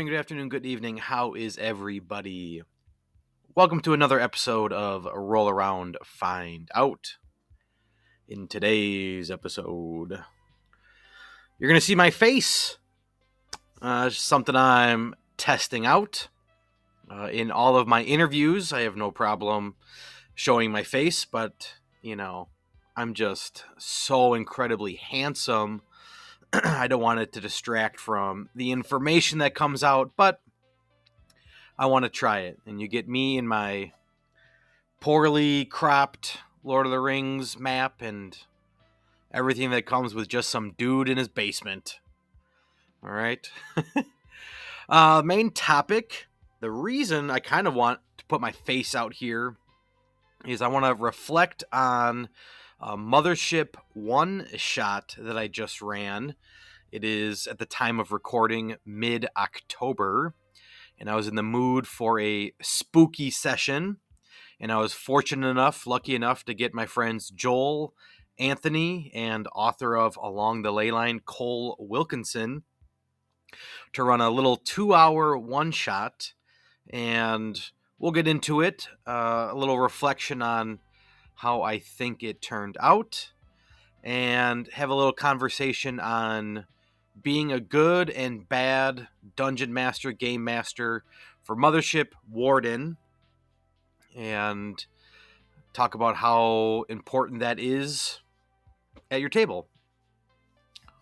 morning, good afternoon, good evening. How is everybody? Welcome to another episode of Roll Around Find Out. In today's episode, you're going to see my face. It's something I'm testing out. In all of my interviews, I have no problem showing my face, but, I'm just so incredibly handsome. I don't want it to distract from the information that comes out, but I want to try it. And you get me in my poorly cropped Lord of the Rings map and everything that comes with just some dude in his basement. All right. Main topic. The reason I kind of want to put my face out here is I want to reflect on a Mothership one shot that I just ran. It is, at the time of recording, mid-October, and I was in the mood for a spooky session. And I was lucky enough to get my friends Joel, Anthony, and author of Along the Ley Line, Cole Wilkinson, to run a little 2-hour one-shot. And we'll get into it. A little reflection on how I think it turned out. And have a little conversation on being a good and bad dungeon master, game master for Mothership Warden. And talk about how important that is at your table.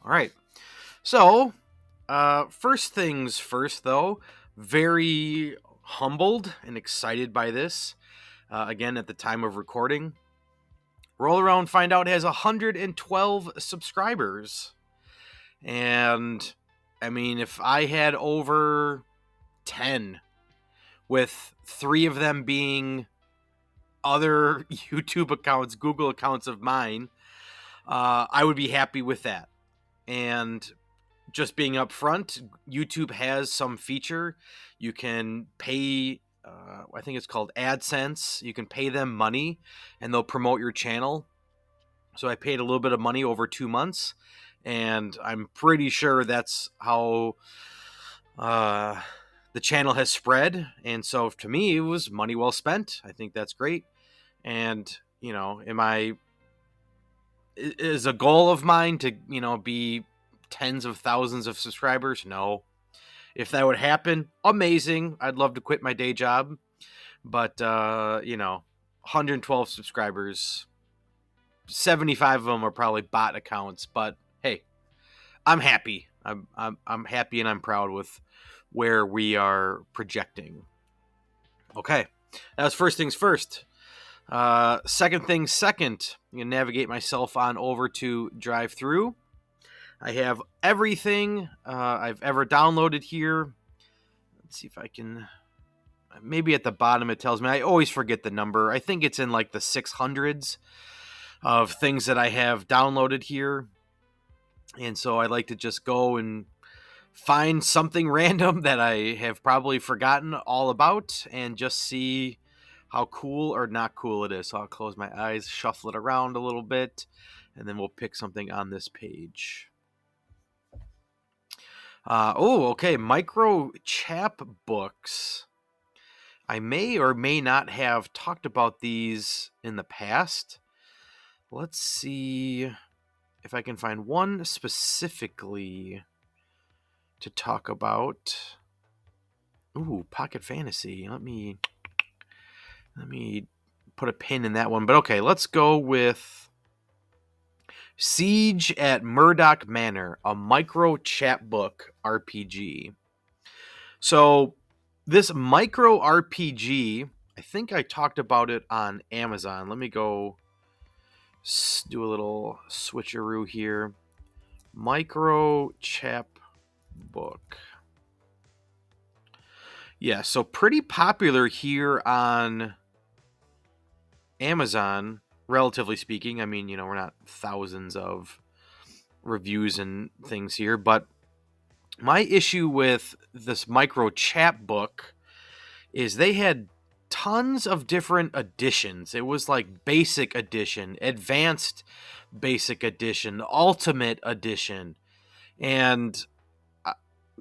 All right. So, first things first, though, very humbled and excited by this. Again, at the time of recording, Roll Around Find Out has 112 subscribers. And, I mean, if I had over 10, with 3 of them being other YouTube accounts, Google accounts of mine, I would be happy with that. And just being upfront, YouTube has some feature. You can pay, I think it's called AdSense. You can pay them money and they'll promote your channel. So I paid a little bit of money over 2 months, and I'm pretty sure that's how the channel has spread. And so to me, it was money well spent. I think that's great. And, is a goal of mine to, be tens of thousands of subscribers? No. If that would happen, amazing. I'd love to quit my day job. But, 112 subscribers, 75 of them are probably bot accounts. But hey, I'm happy. I'm happy and I'm proud with where we are projecting. Okay, that was first things first. Second things second, I'm going to navigate myself on over to drive-thru. I have everything I've ever downloaded here. Let's see if I can... Maybe at the bottom it tells me. I always forget the number. I think it's in like the 600s of things that I have downloaded here. And so I like to just go and find something random that I have probably forgotten all about and just see how cool or not cool it is. So I'll close my eyes, shuffle it around a little bit, and then we'll pick something on this page. Okay, micro chapbooks. I may or may not have talked about these in the past. Let's see if I can find one specifically to talk about. Ooh, Pocket Fantasy. Let me put a pin in that one. But okay, let's go with Siege at Murdoch Manor, a micro chapbook RPG. So this micro RPG, I think I talked about it on Amazon. Let me go do a little switcheroo here. Micro chapbook. Yeah, so pretty popular here on Amazon, relatively speaking. I mean, we're not thousands of reviews and things here, but my issue with this micro chapbook is they had tons of different editions. It was like basic edition, advanced basic edition, ultimate edition. And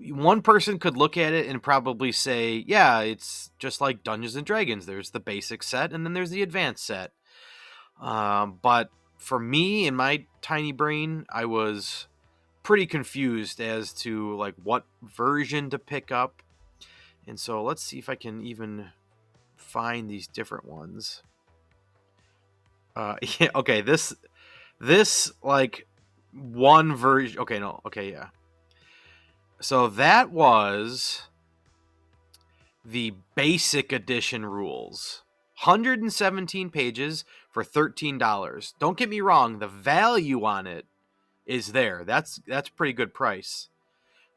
One person could look at it and probably say, yeah, it's just like Dungeons and Dragons. There's the basic set and then there's the advanced set. But for me, in my tiny brain, I was pretty confused as to like what version to pick up. And so let's see if I can even find these different ones. Yeah, okay, this like one version. Okay, no, okay, yeah. So that was the basic edition rules. 117 pages for $13. Don't get me wrong, the value on it is there. That's pretty good price.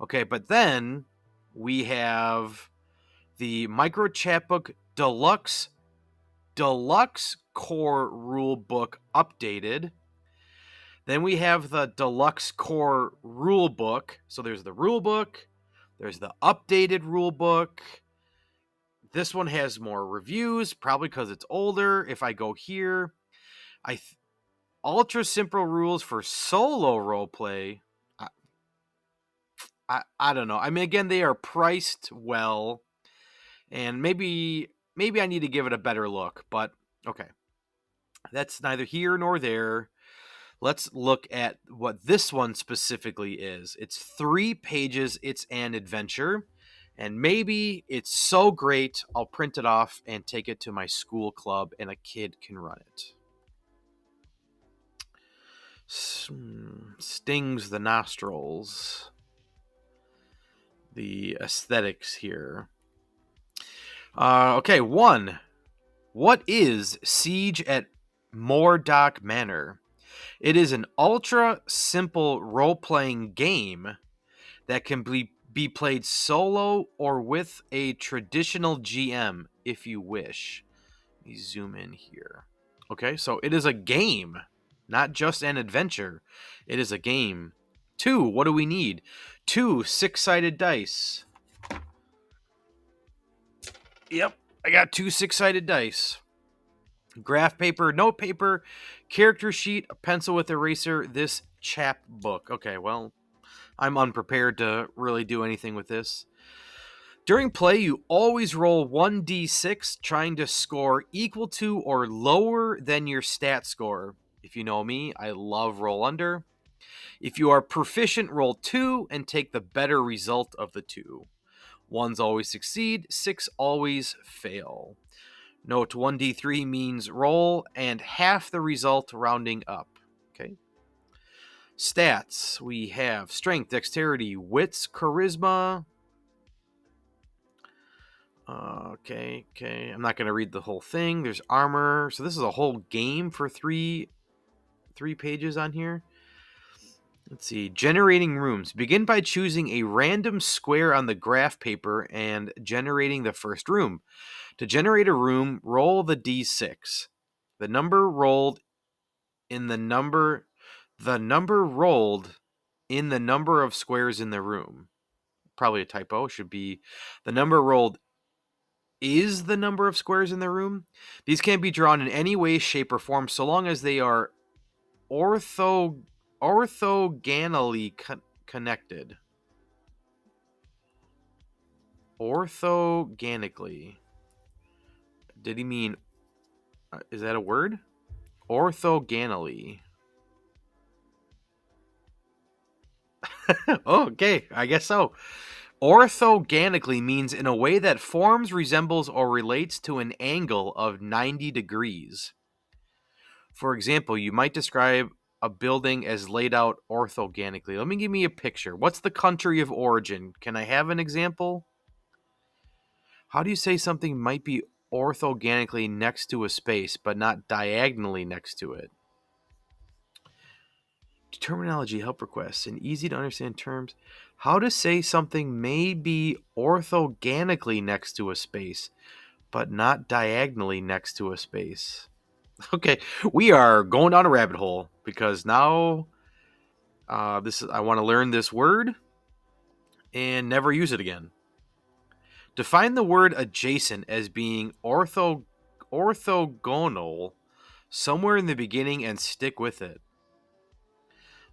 Okay, but then we have the micro chapbook deluxe core rule book updated. Then we have the deluxe core rule book. So there's the rule book, there's the updated rule book. This one has more reviews, probably because it's older. If I go here, ultra simple rules for solo roleplay. I don't know. I mean, again, they are priced well, and maybe I need to give it a better look. But okay, that's neither here nor there. Let's look at what this one specifically is. It's 3 pages. It's an adventure. And maybe it's so great, I'll print it off and take it to my school club and a kid can run it. Stings the nostrils. The aesthetics here. Okay, 1. What is Siege at Mordock Manor? It is an ultra simple role-playing game that can be played solo or with a traditional GM if you wish. Let me zoom in here. Okay, so it is a game, not just an adventure. It is a game. 2, what do we need? 2 6-sided dice. Yep, I got 2 6-sided dice. Graph paper, note paper, character sheet, a pencil with eraser, this chapbook. Okay, well, I'm unprepared to really do anything with this. During play, you always roll 1d6, trying to score equal to or lower than your stat score. If you know me, I love roll under. If you are proficient, roll 2 and take the better result of the 2. 1s always succeed, 6 always fail. Note 1d3 means roll and half the result rounding up. Okay. Stats, we have strength, dexterity, wits, charisma. Okay. I'm not going to read the whole thing. There's armor. So this is a whole game for three pages on here. Let's see. Generating rooms. Begin by choosing a random square on the graph paper and generating the first room. To generate a room, roll the d6. The number rolled in the number of squares in the room. Probably a typo. Should be the number rolled is the number of squares in the room. These can be drawn in any way, shape, or form so long as they are orthogonally connected. Orthogonically. Did he mean... is that a word? Orthogonally. Okay, I guess so. Orthogonically means in a way that forms, resembles, or relates to an angle of 90 degrees. For example, you might describe a building as laid out orthogonically. Let me give me a picture. What's the country of origin? Can I have an example? How do you say something might be orthogonically next to a space, but not diagonally next to it? Terminology help requests in easy to understand terms. How to say something may be orthogonically next to a space, but not diagonally next to a space. Okay, we are going down a rabbit hole because now I want to learn this word and never use it again. Define the word adjacent as being orthogonal somewhere in the beginning and stick with it.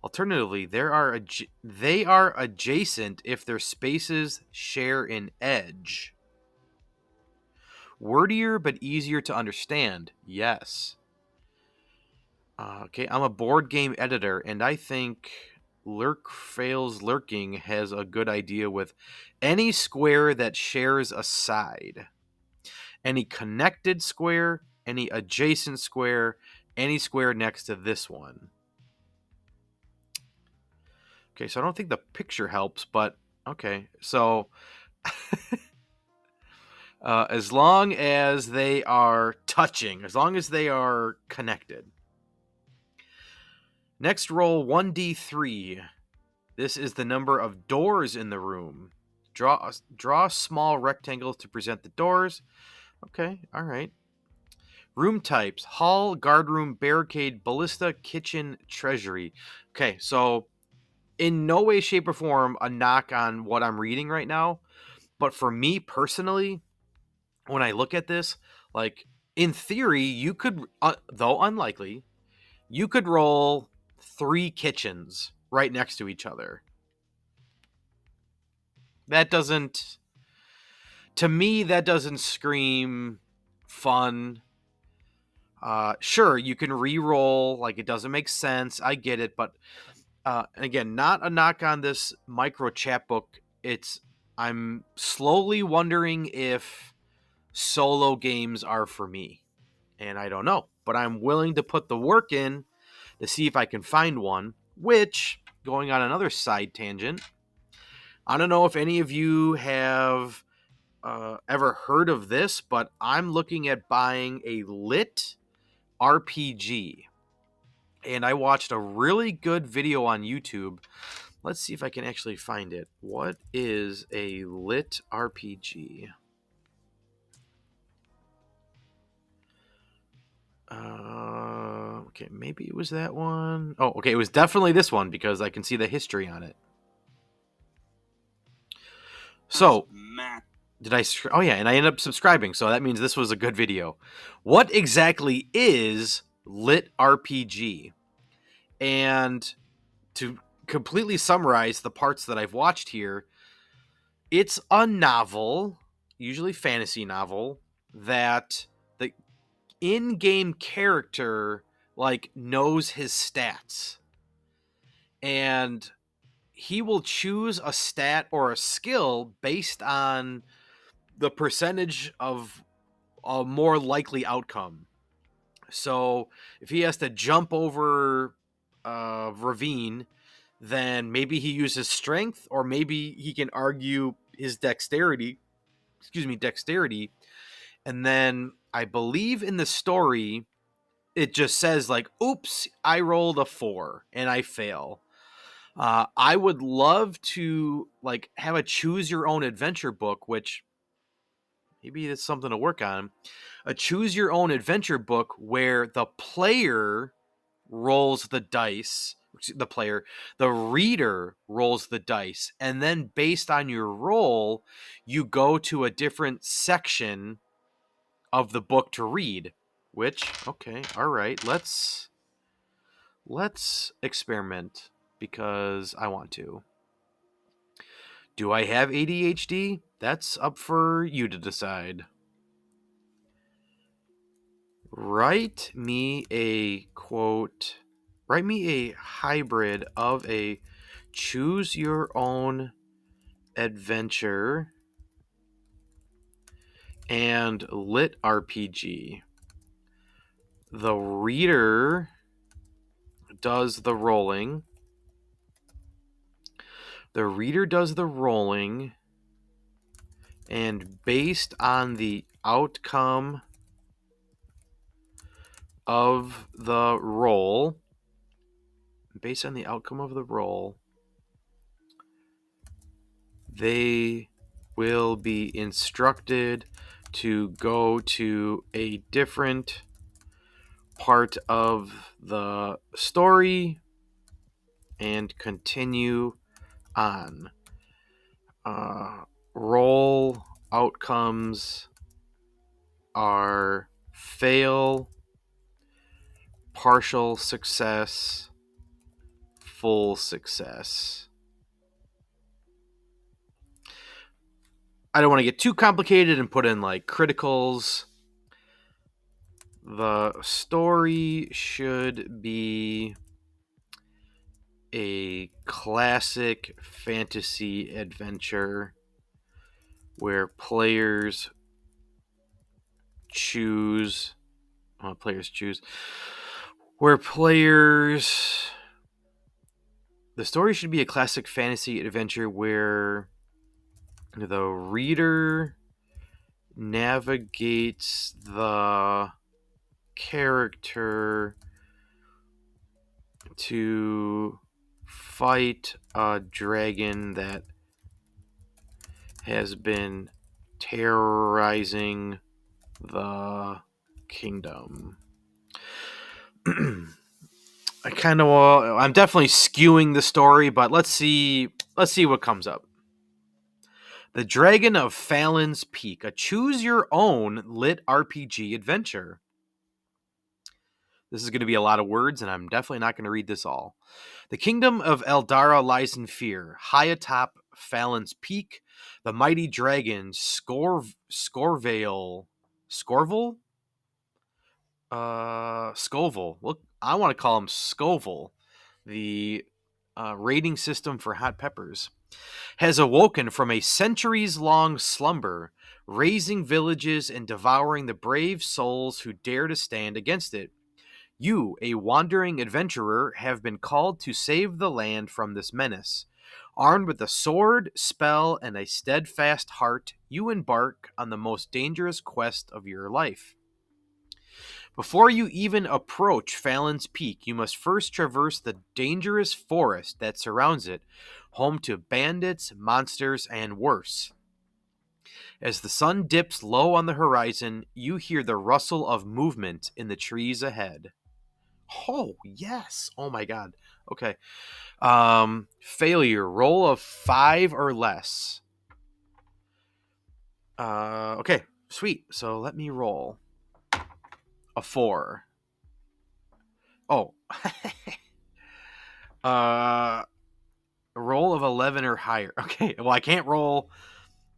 Alternatively, they are adjacent if their spaces share an edge. Wordier but easier to understand. Yes. Okay, I'm a board game editor, and I think Lurk Fails Lurking has a good idea with any square that shares a side. Any connected square, any adjacent square, any square next to this one. Okay, so I don't think the picture helps, but okay. So as long as they are touching, as long as they are connected. Next, roll 1d3. This is the number of doors in the room. Draw small rectangles to present the doors. Okay, all right. Room types: hall, guardroom, barricade, ballista, kitchen, treasury. Okay, so in no way, shape, or form a knock on what I'm reading right now, but for me personally, when I look at this, like in theory, you could, though unlikely, you could roll 3 kitchens right next to each other. That doesn't, to me, that doesn't scream fun. Sure, you can re-roll, like it doesn't make sense. I get it, but and again, not a knock on this micro chapbook. I'm slowly wondering if solo games are for me, and I don't know, but I'm willing to put the work in to see if I can find one. Which, going on another side tangent, I don't know if any of you have ever heard of this, but I'm looking at buying a lit RPG. And I watched a really good video on YouTube. Let's see if I can actually find it. What is a lit RPG? Okay, maybe it was that one. Oh, okay, it was definitely this one because I can see the history on it. So, did I? Oh yeah, and I ended up subscribing, so that means this was a good video. What exactly is lit RPG? And to completely summarize the parts that I've watched here, it's a novel, usually fantasy novel, that the in-game character like knows his stats. And he will choose a stat or a skill based on the percentage of a more likely outcome. So if he has to jump over a ravine, then maybe he uses strength, or maybe he can argue his dexterity. Dexterity. And then I believe in the story, it just says like, "Oops, I rolled a 4 and I fail." I would love to like have a choose your own adventure book, which maybe it's something to work on. A choose your own adventure book where the player rolls the dice, the reader rolls the dice, and then based on your roll, you go to a different section of the book to read. Which, okay, all right, let's experiment because I want to. Do I have ADHD? That's up for you to decide. Write me a hybrid of a choose your own adventure and lit RPG. The reader does the rolling. And based on the outcome of the roll, they will be instructed to go to a different part of the story and continue on. Roll outcomes are fail, partial success, full success. I don't want to get too complicated and put in like criticals. The story should be a classic fantasy adventure where players choose. Where players. The story should be a classic fantasy adventure where the reader navigates the character to fight a dragon that has been terrorizing the kingdom. I'm definitely skewing the story, but let's see what comes up. The Dragon of Fallon's Peak, a choose-your-own lit RPG adventure. This is going to be a lot of words, and I'm definitely not going to read this all. The kingdom of Eldara lies in fear. High atop Fallon's Peak, the mighty dragon Scorville? Scoville. Look, I want to call him Scoville. The rating system for hot peppers has awoken from a centuries-long slumber, razing villages and devouring the brave souls who dare to stand against it. You, a wandering adventurer, have been called to save the land from this menace. Armed with a sword, spell, and a steadfast heart, you embark on the most dangerous quest of your life. Before you even approach Fallon's Peak, you must first traverse the dangerous forest that surrounds it, home to bandits, monsters, and worse. As the sun dips low on the horizon, you hear the rustle of movement in the trees ahead. Oh, yes. Oh my god. Okay. Failure. Roll of 5 or less. Okay. Sweet. So let me roll a 4. Oh. A roll of 11 or higher. Okay. Well, I can't roll.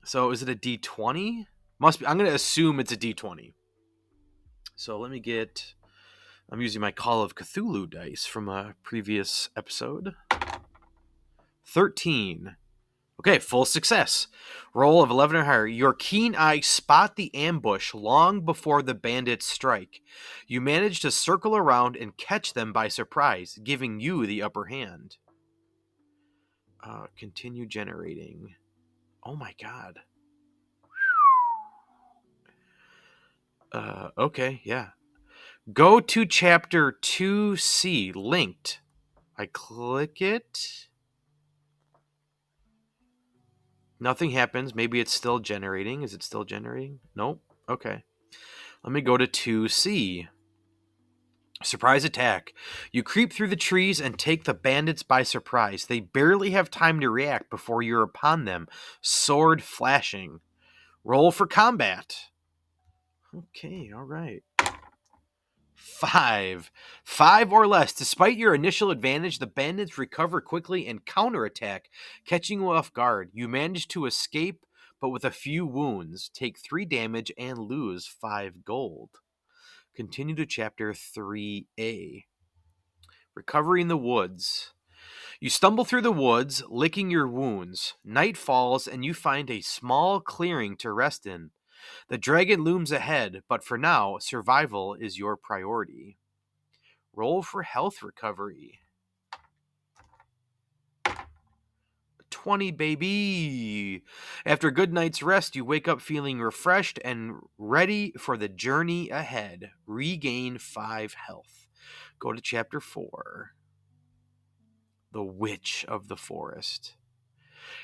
So is it a D20? Must be. I'm going to assume it's a D20. So let me get. I'm using my Call of Cthulhu dice from a previous episode. 13. Okay, full success. Roll of 11 or higher. Your keen eyes spot the ambush long before the bandits strike. You manage to circle around and catch them by surprise, giving you the upper hand. Continue generating. Oh my god. Okay, yeah. Go to chapter 2C, linked. I click it. Nothing happens. Maybe it's still generating. Is it still generating? Nope. Okay. Let me go to 2C. Surprise attack. You creep through the trees and take the bandits by surprise. They barely have time to react before you're upon them, sword flashing. Roll for combat. Okay, all right. 5. 5 or less. Despite your initial advantage, the bandits recover quickly and counterattack, catching you off guard. You manage to escape, but with a few wounds. Take 3 damage and lose 5 gold. Continue to chapter 3A. Recovery in the woods. You stumble through the woods, licking your wounds. Night falls, and you find a small clearing to rest in. The dragon looms ahead, but for now, survival is your priority. Roll for health recovery. 20, baby. After a good night's rest, you wake up feeling refreshed and ready for the journey ahead. Regain 5 health. Go to chapter 4. The Witch of the Forest.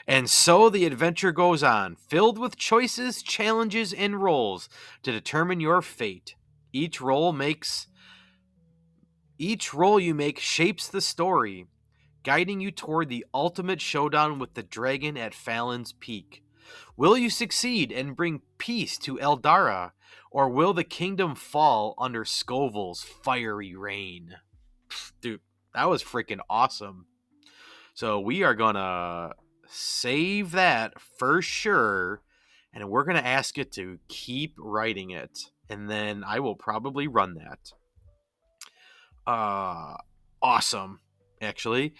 And so the adventure goes on, filled with choices, challenges, and rolls to determine your fate. Each role you make shapes the story, guiding you toward the ultimate showdown with the dragon at Fallon's Peak. Will you succeed and bring peace to Eldara, or will the kingdom fall under Scoville's fiery reign? Dude, that was freaking awesome. So we are going to save that for sure. And we're going to ask it to keep writing it. And then I will probably run that. Awesome, actually.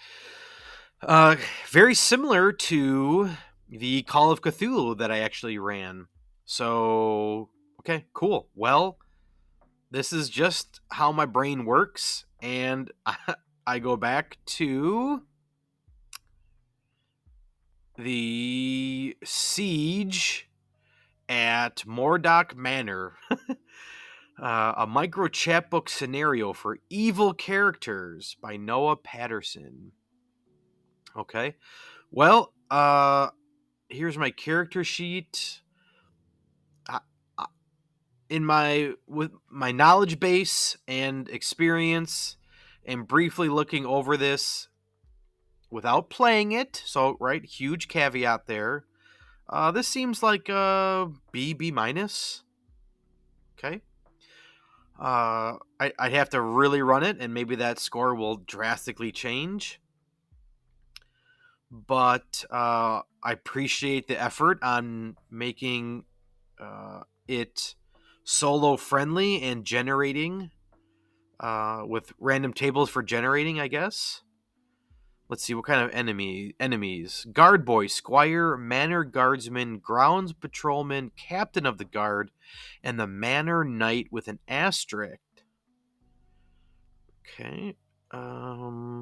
Uh, Very similar to the Call of Cthulhu that I actually ran. So, okay, cool. Well, this is just how my brain works, and I go back to the siege at Mordock Manor. A micro chapbook scenario for evil characters by Noah Patterson. Okay. Well, here's my character sheet. I, in my with my knowledge base and experience, and briefly looking over this without playing it. So, right, huge caveat there. This seems like a B minus. Okay. I'd have to really run it, and maybe that score will drastically change. But I appreciate the effort on making it solo friendly and generating with random tables for generating, I guess. Let's see what kind of enemies. Guard boy, squire, manor guardsman, grounds patrolman, captain of the guard, and the manor knight with an asterisk. Okay. Can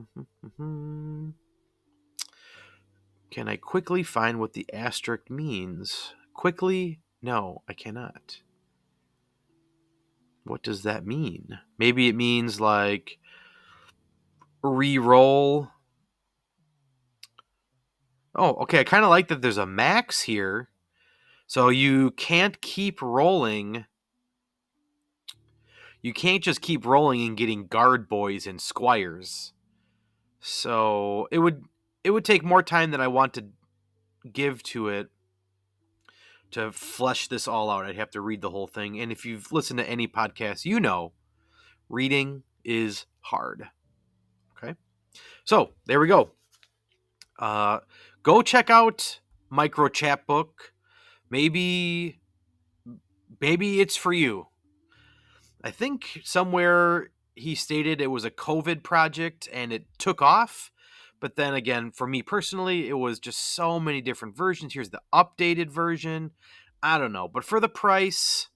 I quickly find what the asterisk means? Quickly? No, I cannot. What does that mean? Maybe it means like re-roll. Oh, okay. I kind of like that there's a max here. So you can't keep rolling. You can't just keep rolling and getting guard boys and squires. So it would take more time than I want to give to it to flesh this all out. I'd have to read the whole thing. And if you've listened to any podcast, you know reading is hard. Okay. So there we go. Go check out Micro Chapbook. Maybe it's for you. I think somewhere he stated it was a COVID project and it took off. But then again, for me personally, it was just so many different versions. Here's the updated version. I don't know. But for the price,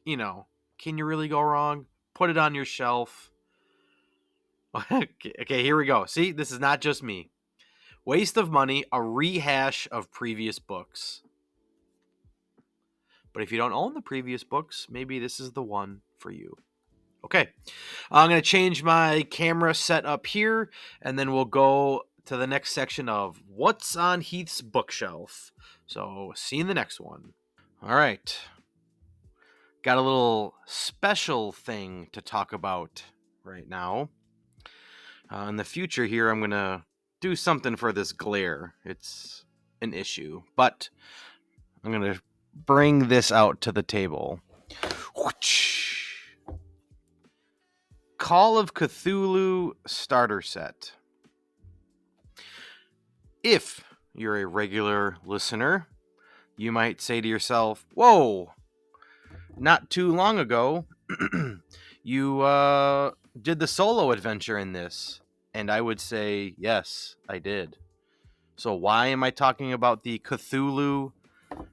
can you really go wrong? Put it on your shelf. Okay, here we go. See, this is not just me. Waste of money, a rehash of previous books. But if you don't own the previous books, maybe this is the one for you. Okay, I'm going to change my camera setup here, and then we'll go to the next section of What's on Heath's Bookshelf. So, see you in the next one. All right. Got a little special thing to talk about right now. In the future here, I'm going to do something for this glare. It's an issue, but I'm going to bring this out to the table. Call of Cthulhu starter set. If you're a regular listener, you might say to yourself, whoa, not too long ago, you did the solo adventure in this. And I would say, yes, I did. So why am I talking about the Cthulhu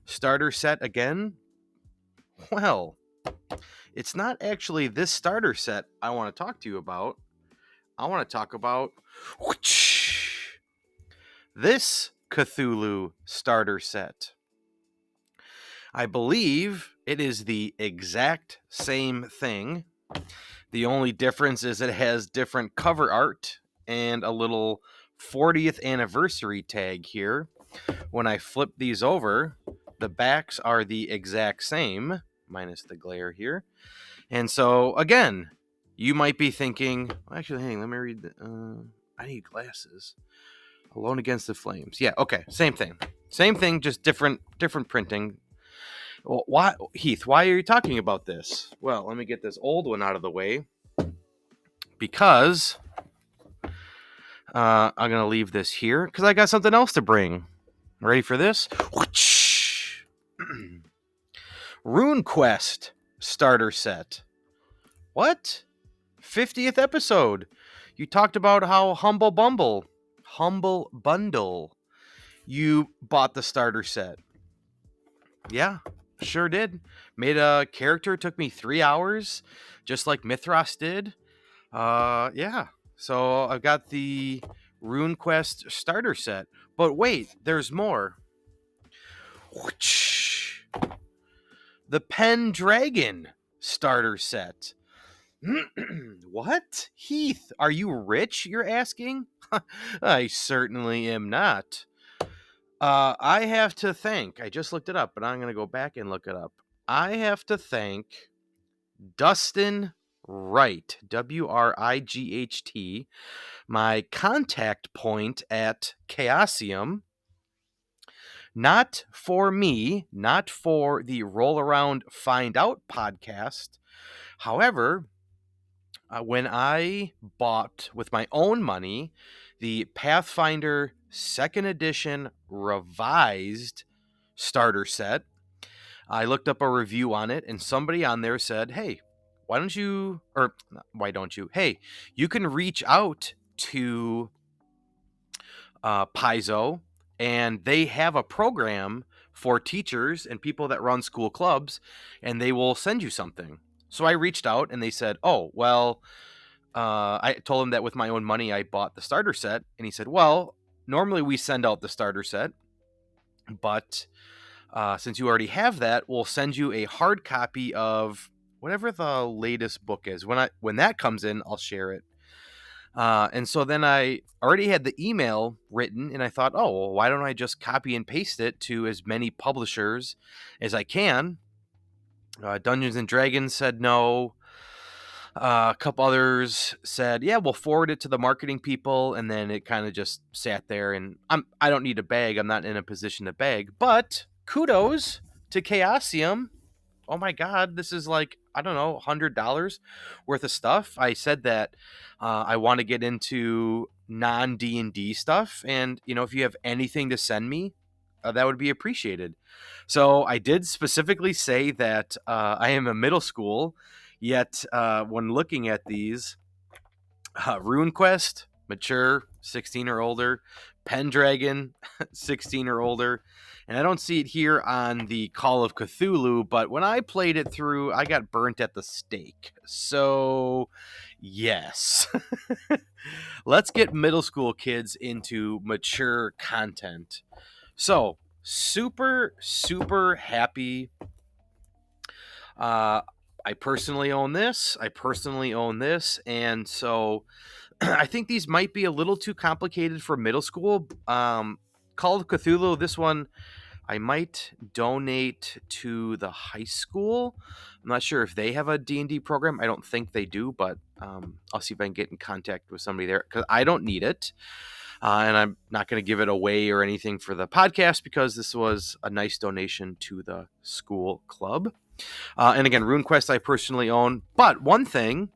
starter set again? Well, it's not actually this starter set I want to talk to you about. I want to talk about this Cthulhu starter set. I believe it is the exact same thing. The only difference is it has different cover art and a little 40th anniversary tag here. When I flip these over, the backs are the exact same, minus the glare here. And so, again, you might be thinking, actually, hang, let me read. I need glasses. Alone Against the Flames. Yeah, okay, same thing. Same thing, just different printing. Well, why, Heath, why are you talking about this? Well, let me get this old one out of the way. Because I'm going to leave this here because I got something else to bring. Ready for this? Rune Quest starter set. What? 50th episode. You talked about how Humble Bundle, you bought the starter set. Yeah, sure did. Made a character, took me 3 hours, just like Mithras did. Yeah. So I've got the Rune Quest starter set. But wait, there's more. The Pendragon starter set. What? Heath, are you rich, you're asking? I certainly am not. I have to thank, I just looked it up, but I'm going to go back and look it up. I have to thank Dustin Wright, Wright, my contact point at Chaosium. Not for me, not for the Roll Around Find Out podcast. However, when I bought with my own money the Pathfinder 2nd Edition revised starter set, I looked up a review on it, and somebody on there said, hey, why don't you, hey, you can reach out to Paizo, and they have a program for teachers and people that run school clubs, and they will send you something. So I reached out, and they said, oh, well, I told him that with my own money, I bought the starter set. And he said, well, normally we send out the starter set, but since you already have that, we'll send you a hard copy of whatever the latest book is. When that comes in, I'll share it. And so then I already had the email written, and I thought, oh, well, why don't I just copy and paste it to as many publishers as I can? Dungeons and Dragons said no. A couple others said, yeah, we'll forward it to the marketing people. And then it kind of just sat there, and I don't need to beg. I'm not in a position to beg, but kudos to Chaosium. Oh my God, this is like, I don't know, $100 worth of stuff. I said that I want to get into non-D&D stuff. And, if you have anything to send me, that would be appreciated. So I did specifically say that I am a middle school, yet when looking at these, Rune Quest, mature, 16 or older, Pendragon, 16 or older. And I don't see it here on the Call of Cthulhu, but when I played it through, I got burnt at the stake. So, yes. Let's get middle school kids into mature content. So, super, super happy. I personally own this. And so I think these might be a little too complicated for middle school. Call of Cthulhu, this one I might donate to the high school. I'm not sure if they have a D&D program. I don't think they do, but I'll see if I can get in contact with somebody there, because I don't need it. And I'm not going to give it away or anything for the podcast, because this was a nice donation to the school club. And again, RuneQuest I personally own. But one thing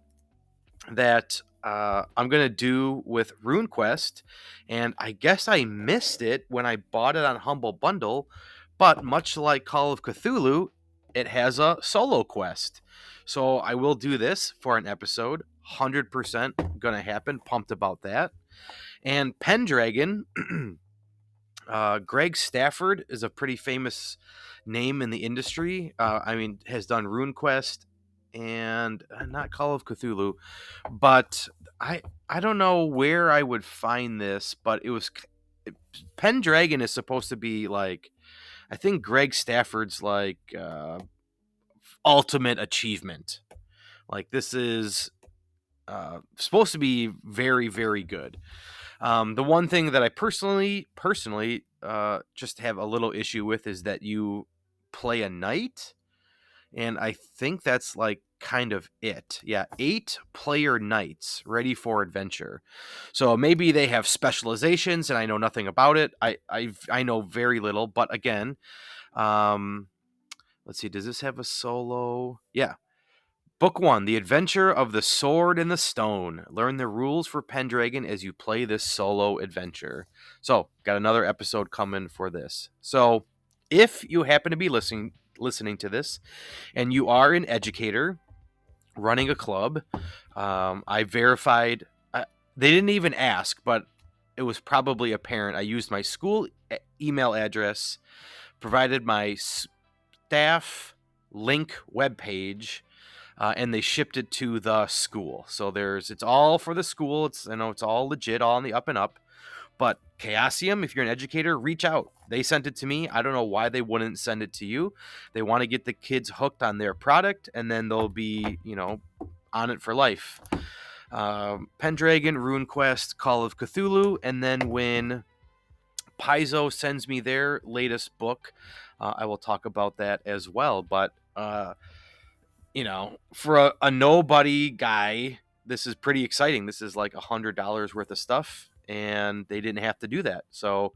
that I'm going to do with RuneQuest, and I guess I missed it when I bought it on Humble Bundle, but much like Call of Cthulhu, it has a solo quest. So I will do this for an episode. 100% going to happen. Pumped about that. And Pendragon, Greg Stafford is a pretty famous name in the industry. Has done RuneQuest and not Call of Cthulhu, but I don't know where I would find this, but Pendragon is supposed to be like, I think Greg Stafford's like ultimate achievement. Like, this is supposed to be very, very good. The one thing that I personally just have a little issue with is that you play a knight, and I think that's like kind of it. Yeah, 8-player knights ready for adventure. So maybe they have specializations, and I know nothing about it. I know very little, but again, let's see. Does this have a solo? Yeah. Book 1, The Adventure of the Sword and the Stone. Learn the rules for Pendragon as you play this solo adventure. So, got another episode coming for this. So, if you happen to be listening to this and you are an educator running a club, I verified. They didn't even ask, but it was probably apparent. I used my school email address, provided my staff link webpage, and they shipped it to the school. So it's all for the school. It's all legit, all on the up and up. But Chaosium, if you're an educator, reach out. They sent it to me. I don't know why they wouldn't send it to you. They want to get the kids hooked on their product, and then they'll be, on it for life. Pendragon, RuneQuest, Call of Cthulhu, and then when Paizo sends me their latest book, I will talk about that as well. But for a nobody guy, this is pretty exciting. This is like $100 worth of stuff, and they didn't have to do that. So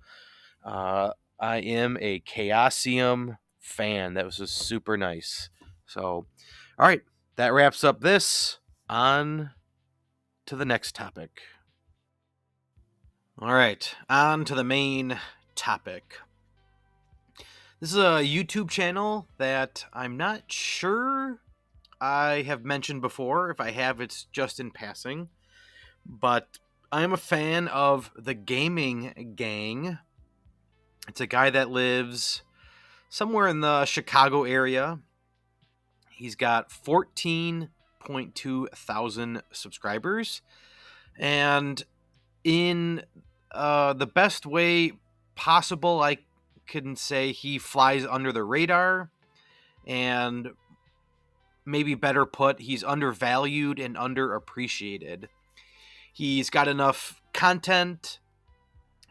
I am a Chaosium fan. That was just super nice. So, all right, that wraps up this. On to the next topic. All right, on to the main topic. This is a YouTube channel that I'm not sure I have mentioned before. If I have, it's just in passing. But I am a fan of the Gaming Gang. It's a guy that lives somewhere in the Chicago area. He's got 14.2 thousand subscribers. And in the best way possible, I can say he flies under the radar. And maybe better put, he's undervalued and underappreciated. He's got enough content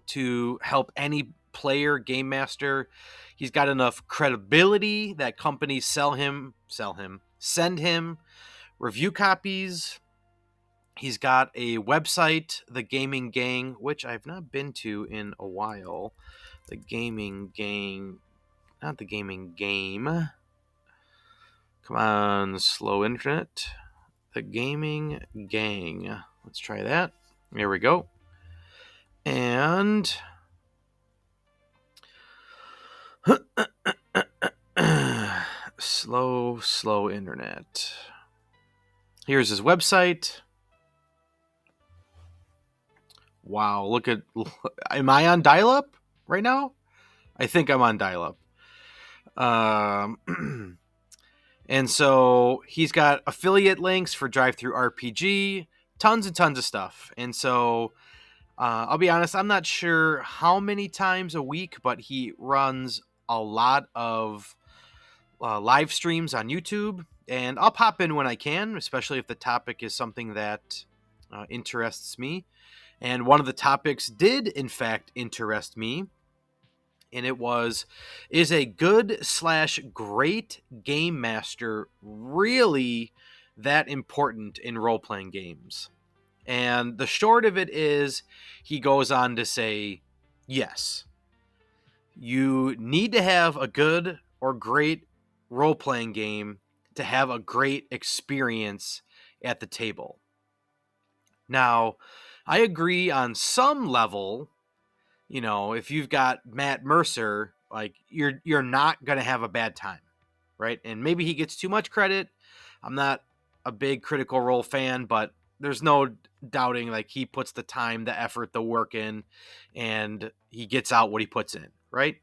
to help any player, game master. He's got enough credibility that companies send him review copies. He's got a website, The Gaming Gang, which I've not been to in a while. The Gaming Gang, not The Gaming Game. Come on, slow internet. The Gaming Gang. Let's try that. There we go. And slow internet. Here's his website. Wow, look at... Am I on dial-up right now? I think I'm on dial-up. And so he's got affiliate links for DriveThruRPG, tons and tons of stuff. And so I'll be honest, I'm not sure how many times a week, but he runs a lot of live streams on YouTube. And I'll pop in when I can, especially if the topic is something that interests me. And one of the topics did, in fact, interest me. And it was, is a good/great game master really that important in role-playing games? And the short of it is, he goes on to say, yes. You need to have a good or great role-playing game to have a great experience at the table. Now, I agree on some level. If you've got Matt Mercer, like you're not going to have a bad time, right? And maybe he gets too much credit. I'm not a big Critical Role fan, but there's no doubting like he puts the time, the effort, the work in, and he gets out what he puts in, right?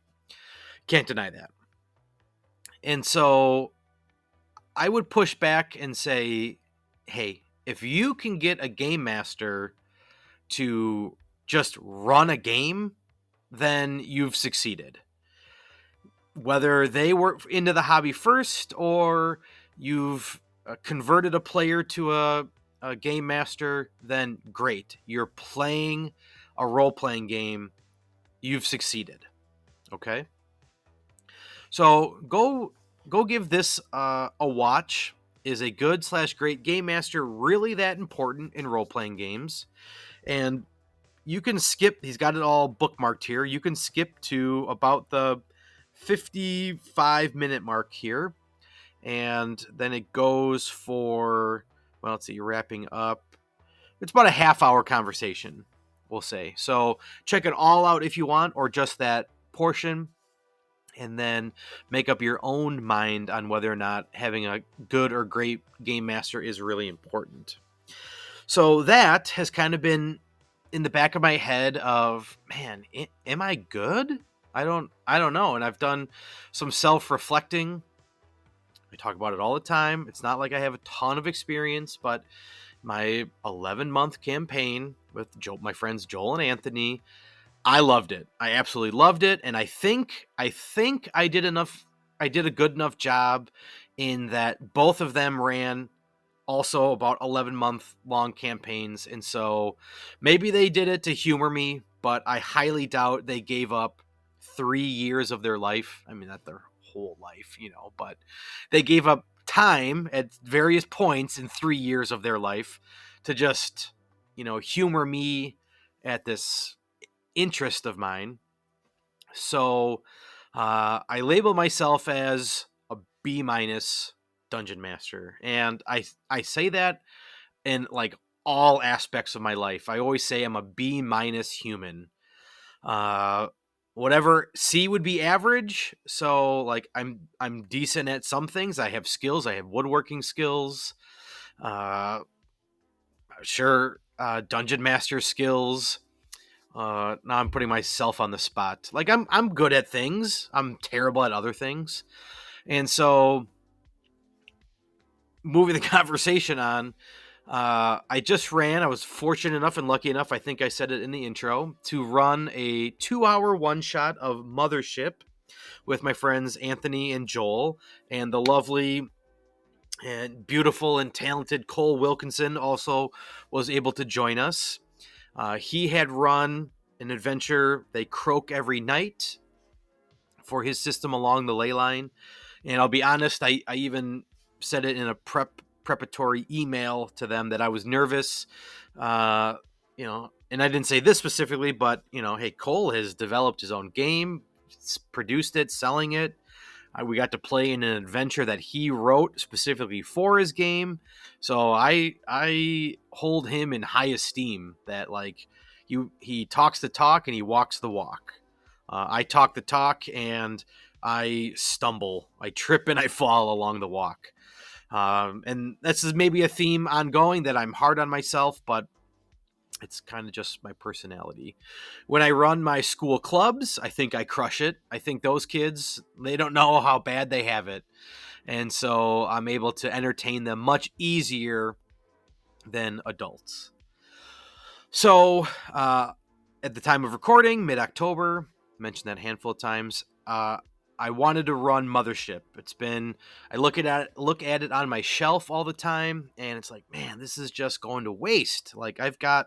Can't deny that. And so I would push back and say, hey, if you can get a game master to just run a game, then you've succeeded. Whether they were into the hobby first or you've converted a player to a game master, then great. You're playing a role-playing game. You've succeeded. Okay? So go give this a watch. Is a good/great game master really that important in role-playing games? And you can skip, he's got it all bookmarked here. You can skip to about the 55-minute mark here. and then it goes for, well, let's see, wrapping up. It's about a half-hour conversation, we'll say. So check it all out if you want, or just that portion, and then make up your own mind on whether or not having a good or great game master is really important. So that has kind of been in the back of my head of, man, am I good? I don't know. And I've done some self-reflecting. I talk about it all the time. It's not like I have a ton of experience, but my 11-month campaign with my friends Joel and Anthony, I loved it. I absolutely loved it, and I think I did enough. I did a good enough job in that both of them ran also about 11-month long campaigns, and so maybe they did it to humor me, but I highly doubt they gave up 3 years of their life. I mean, not their whole life, but they gave up time at various points in 3 years of their life to just, humor me at this interest of mine. So I label myself as a B minus dungeon master, and I say that in like all aspects of my life. I always say I'm a B minus human. Uh, Whatever, C would be average. So like I'm decent at some things. I have skills. I have woodworking skills. Uh, sure, dungeon master skills. Now I'm putting myself on the spot. Like I'm good at things. I'm terrible at other things. And so moving the conversation on, I just ran. I was fortunate enough and lucky enough, I think I said it in the intro, to run a 2-hour one shot of Mothership with my friends Anthony and Joel, and the lovely and beautiful and talented Cole Wilkinson also was able to join us. He had run an adventure, They Croak Every Night, for his system along the ley line. And I'll be honest, I even said it in a preparatory email to them that I was nervous, uh, and I didn't say this specifically, but, hey, Cole has developed his own game, produced it, selling it. We got to play in an adventure that he wrote specifically for his game, so I hold him in high esteem. That like he talks the talk and he walks the walk. I talk the talk and I stumble, I trip and I fall along the walk. And this is maybe a theme ongoing that I'm hard on myself, but it's kind of just my personality. When I run my school clubs, I think I crush it. I think those kids, they don't know how bad they have it. And so I'm able to entertain them much easier than adults. So at the time of recording, mid-October, mentioned that a handful of times, I wanted to run Mothership. I look at it on my shelf all the time, and it's like, man, this is just going to waste. Like, I've got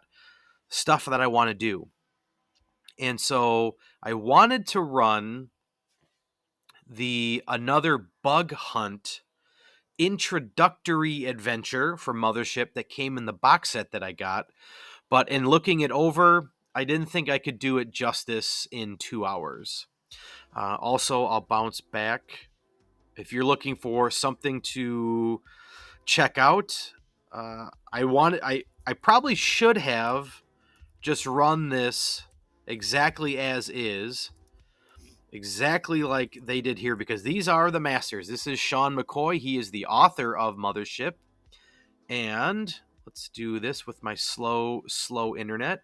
stuff that I want to do. And so I wanted to run the Another Bug Hunt introductory adventure for Mothership that came in the box set that I got. But in looking it over, I didn't think I could do it justice in 2 hours. Also, I'll bounce back. If you're looking for something to check out, I probably should have just run this exactly as is, exactly like they did here, because these are the masters. This is Sean McCoy. He is the author of Mothership. And let's do this with my slow internet.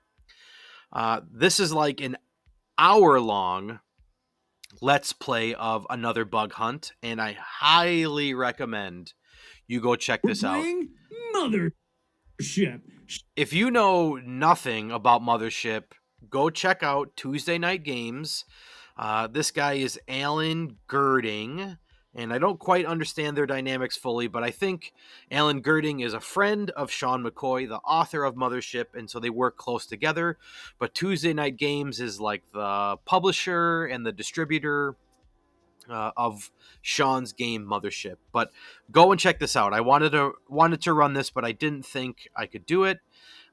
This is like an hour-long Let's Play of Another Bug Hunt, and I highly recommend you go check this out. Mothership. If you know nothing about Mothership, go check out Tuesday Night Games. This guy is Alan Girding, and I don't quite understand their dynamics fully, but I think Alan Girding is a friend of Sean McCoy, the author of Mothership, and so they work close together. But Tuesday Night Games is like the publisher and the distributor of Sean's game Mothership. But go and check this out. I wanted to run this, but I didn't think I could do it.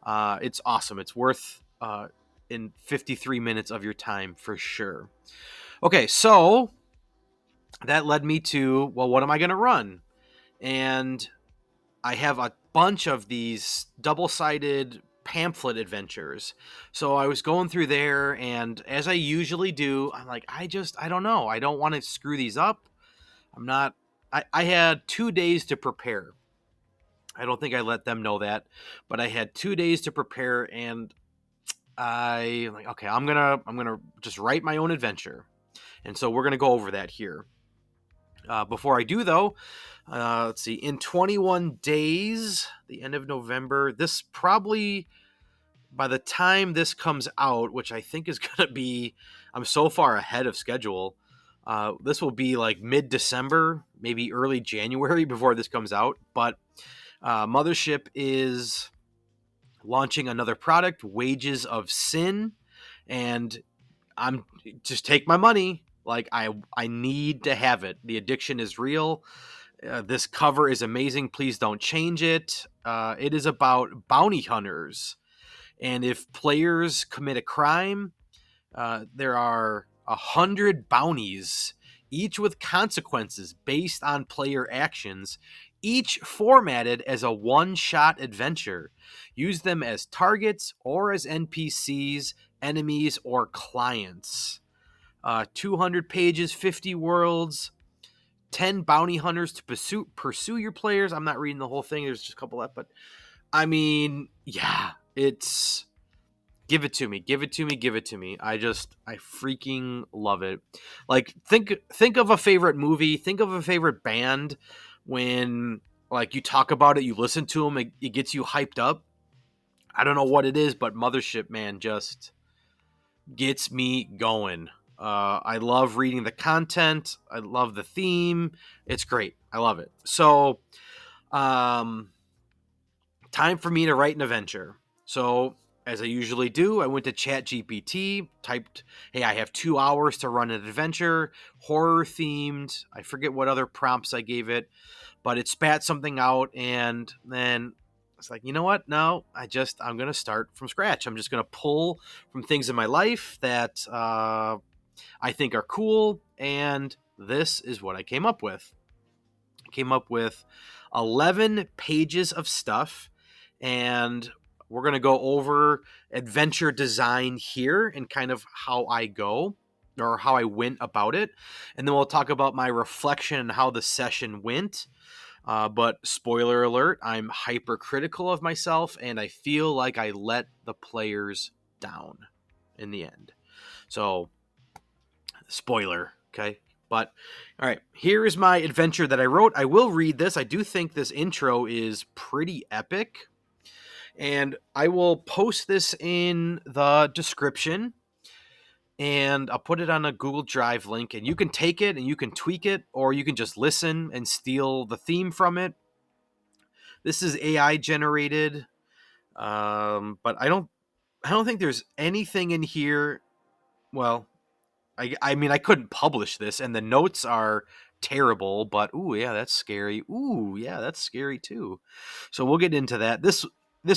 It's awesome. It's worth in 53 minutes of your time for sure. Okay, so that led me to, well, what am I going to run? and I have a bunch of these double-sided pamphlet adventures. So I was going through there, and as I usually do, I'm like, I don't know. I don't want to screw these up. I'm not. I had 2 days to prepare. I don't think I let them know that, but I had 2 days to prepare, and I like, okay, I'm gonna just write my own adventure, and so we're gonna go over that here. Before I do, though, let's see. In 21 days, the end of November, this probably by the time this comes out, which I think is gonna be, I'm so far ahead of schedule. This will be like mid-December, maybe early January before this comes out. But Mothership is launching another product, Wages of Sin, and I'm just take my money. Like I need to have it. The addiction is real. This cover is amazing. Please don't change it. It is about bounty hunters, and if players commit a crime, there are 100 bounties, each with consequences based on player actions, each formatted as a one-shot adventure. Use them as targets or as NPCs, enemies, or clients. 200 pages, 50 worlds, 10 bounty hunters to pursue your players. I'm not reading the whole thing. There's just a couple left, but I mean, yeah, it's give it to me, give it to me, give it to me. I freaking love it. Like think of a favorite movie, think of a favorite band. When like you talk about it, you listen to them, it gets you hyped up. I don't know what it is, but Mothership, man, just gets me going. I love reading the content. I love the theme. It's great. I love it. So, um, time for me to write an adventure. So, as I usually do, I went to ChatGPT, typed, hey, I have 2 hours to run an adventure, horror themed. I forget what other prompts I gave it, but it spat something out. And then it's like, you know what? No, I'm going to start from scratch. I'm just going to pull from things in my life that I think are cool. And this is what I came up with. I came up with 11 pages of stuff, and we're going to go over adventure design here and kind of how I go or how I went about it. And then we'll talk about my reflection and how the session went. But spoiler alert, I'm hypercritical of myself, and I feel like I let the players down in the end. So, spoiler, okay? But, all right, here is my adventure that I wrote. I will read this. I do think this intro is pretty epic. And I will post this in the description, and I'll put it on a Google Drive link, and you can take it and you can tweak it, or you can just listen and steal the theme from it. This is AI generated, but I don't think there's anything in here. Well, I mean, I couldn't publish this, and the notes are terrible. But ooh, yeah, that's scary. Ooh, yeah, that's scary too. So we'll get into that. This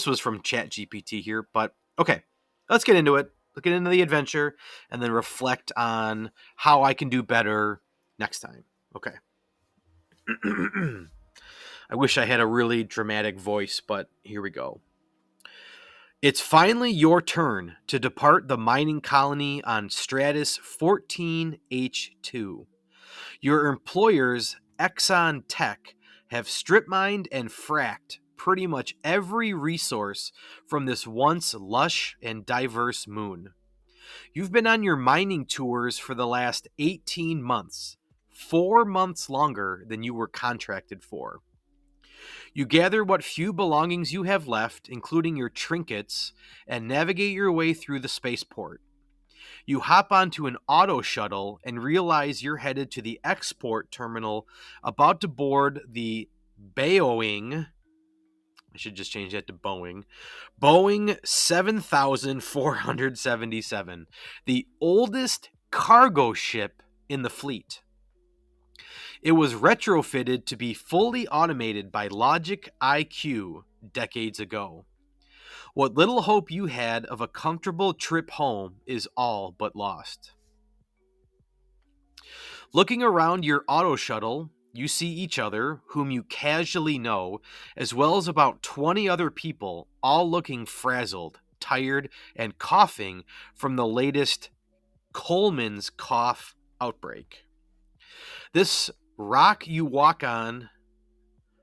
was from ChatGPT here, but okay, let's get into it. Let's get into the adventure, and then reflect on how I can do better next time. Okay. I wish I had a really dramatic voice, but here we go. It's finally your turn to depart the mining colony on Stratus 14H2. Your employers, Exxon Tech, have strip mined and fracked pretty much every resource from this once lush and diverse moon. You've been on your mining tours for the last 18 months, 4 months longer than you were contracted for. You gather what few belongings you have left, including your trinkets, and navigate your way through the spaceport. You hop onto an auto shuttle and realize you're headed to the export terminal, about to board the Boeing. I should just change that to Boeing. Boeing 7477, the oldest cargo ship in the fleet. It was retrofitted to be fully automated by Logic IQ decades ago. What little hope you had of a comfortable trip home is all but lost. Looking around your auto shuttle, you see each other, whom you casually know, as well as about 20 other people, all looking frazzled, tired, and coughing from the latest Coleman's cough outbreak. This rock you walk on,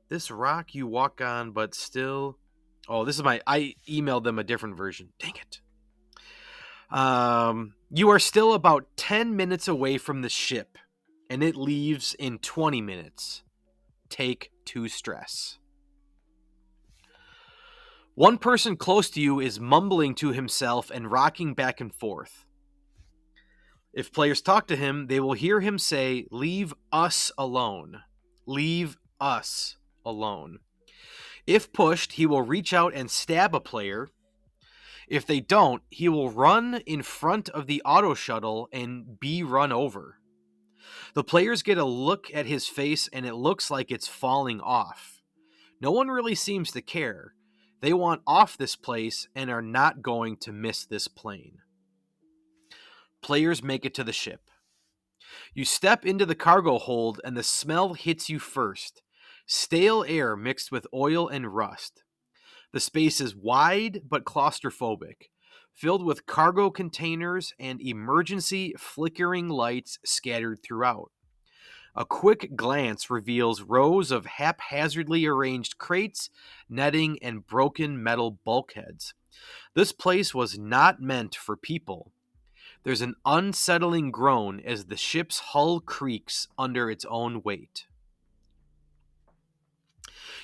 but still. Oh, this is I emailed them a different version. Dang it. You are still about 10 minutes away from the ship, and it leaves in 20 minutes. Take 2 stress. One person close to you is mumbling to himself and rocking back and forth. If players talk to him, they will hear him say, "Leave us alone. Leave us alone." If pushed, he will reach out and stab a player. If they don't, he will run in front of the auto shuttle and be run over. The players get a look at his face and it looks like it's falling off. No one really seems to care. They want off this place and are not going to miss this plane. Players make it to the ship. You step into the cargo hold and the smell hits you first. Stale air mixed with oil and rust. The space is wide but claustrophobic, filled with cargo containers and emergency flickering lights scattered throughout. A quick glance reveals rows of haphazardly arranged crates, netting, and broken metal bulkheads. This place was not meant for people. There's an unsettling groan as the ship's hull creaks under its own weight.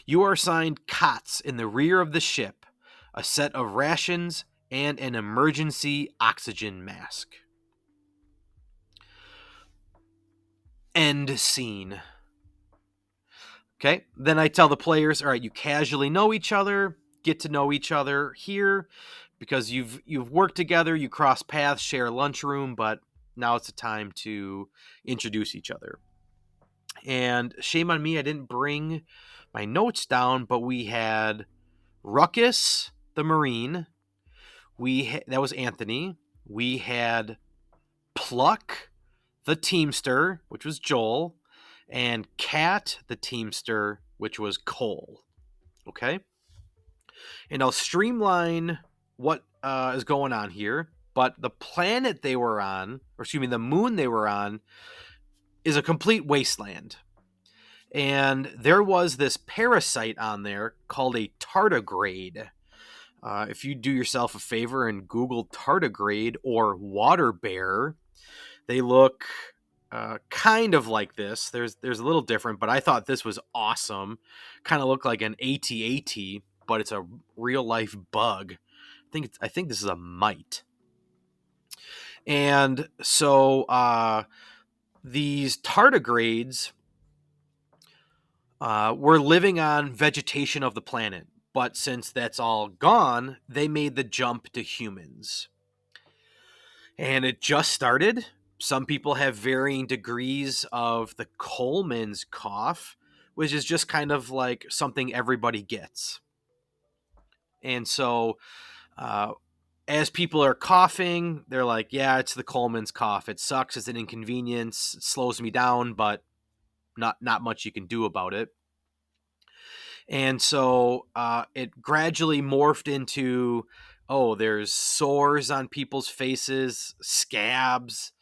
You are assigned cots in the rear of the ship, a set of rations, and an emergency oxygen mask. End scene. Okay, then I tell the players, all right, you casually know each other, get to know each other here, because you've worked together, you cross paths, share a lunchroom, but now it's the time to introduce each other. And shame on me, I didn't bring my notes down, but we had Ruckus, the Marine. That was Anthony. We had Pluck, the Teamster, which was Joel, and Cat, the Teamster, which was Cole. Okay? And I'll streamline what is going on here, but the planet they were on, or excuse me, the moon they were on, is a complete wasteland. And there was this parasite on there called a tardigrade. If you do yourself a favor and Google tardigrade or water bear, they look kind of like this. There's a little different, but I thought this was awesome. Kind of looked like an AT-AT, but it's a real life bug. I think this is a mite. And so these tardigrades were living on vegetation of the planet. But since that's all gone, they made the jump to humans. And it just started. Some people have varying degrees of the Coleman's cough, which is just kind of like something everybody gets. And so as people are coughing, they're like, yeah, it's the Coleman's cough. It sucks. It's an inconvenience. It slows me down, but not much you can do about it. And so it gradually morphed into, there's sores on people's faces, scabs.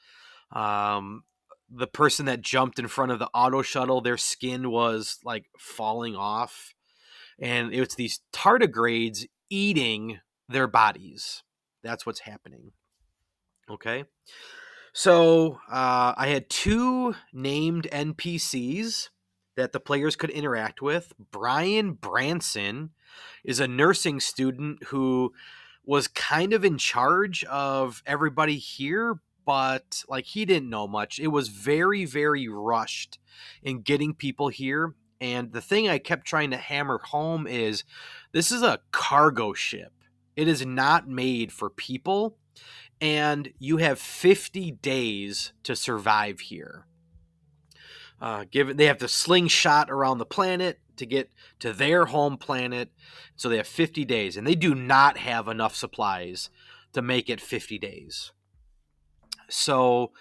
The person that jumped in front of the auto shuttle, their skin was like falling off. And it's these tardigrades eating their bodies. That's what's happening. Okay. So I had 2 named NPCs that the players could interact with. Brian Branson is a nursing student who was kind of in charge of everybody here, but like he didn't know much. It was very, very rushed in getting people here. And the thing I kept trying to hammer home is this is a cargo ship. It is not made for people. And you have 50 days to survive here. They have to slingshot around the planet to get to their home planet. So they have 50 days. And they do not have enough supplies to make it 50 days. So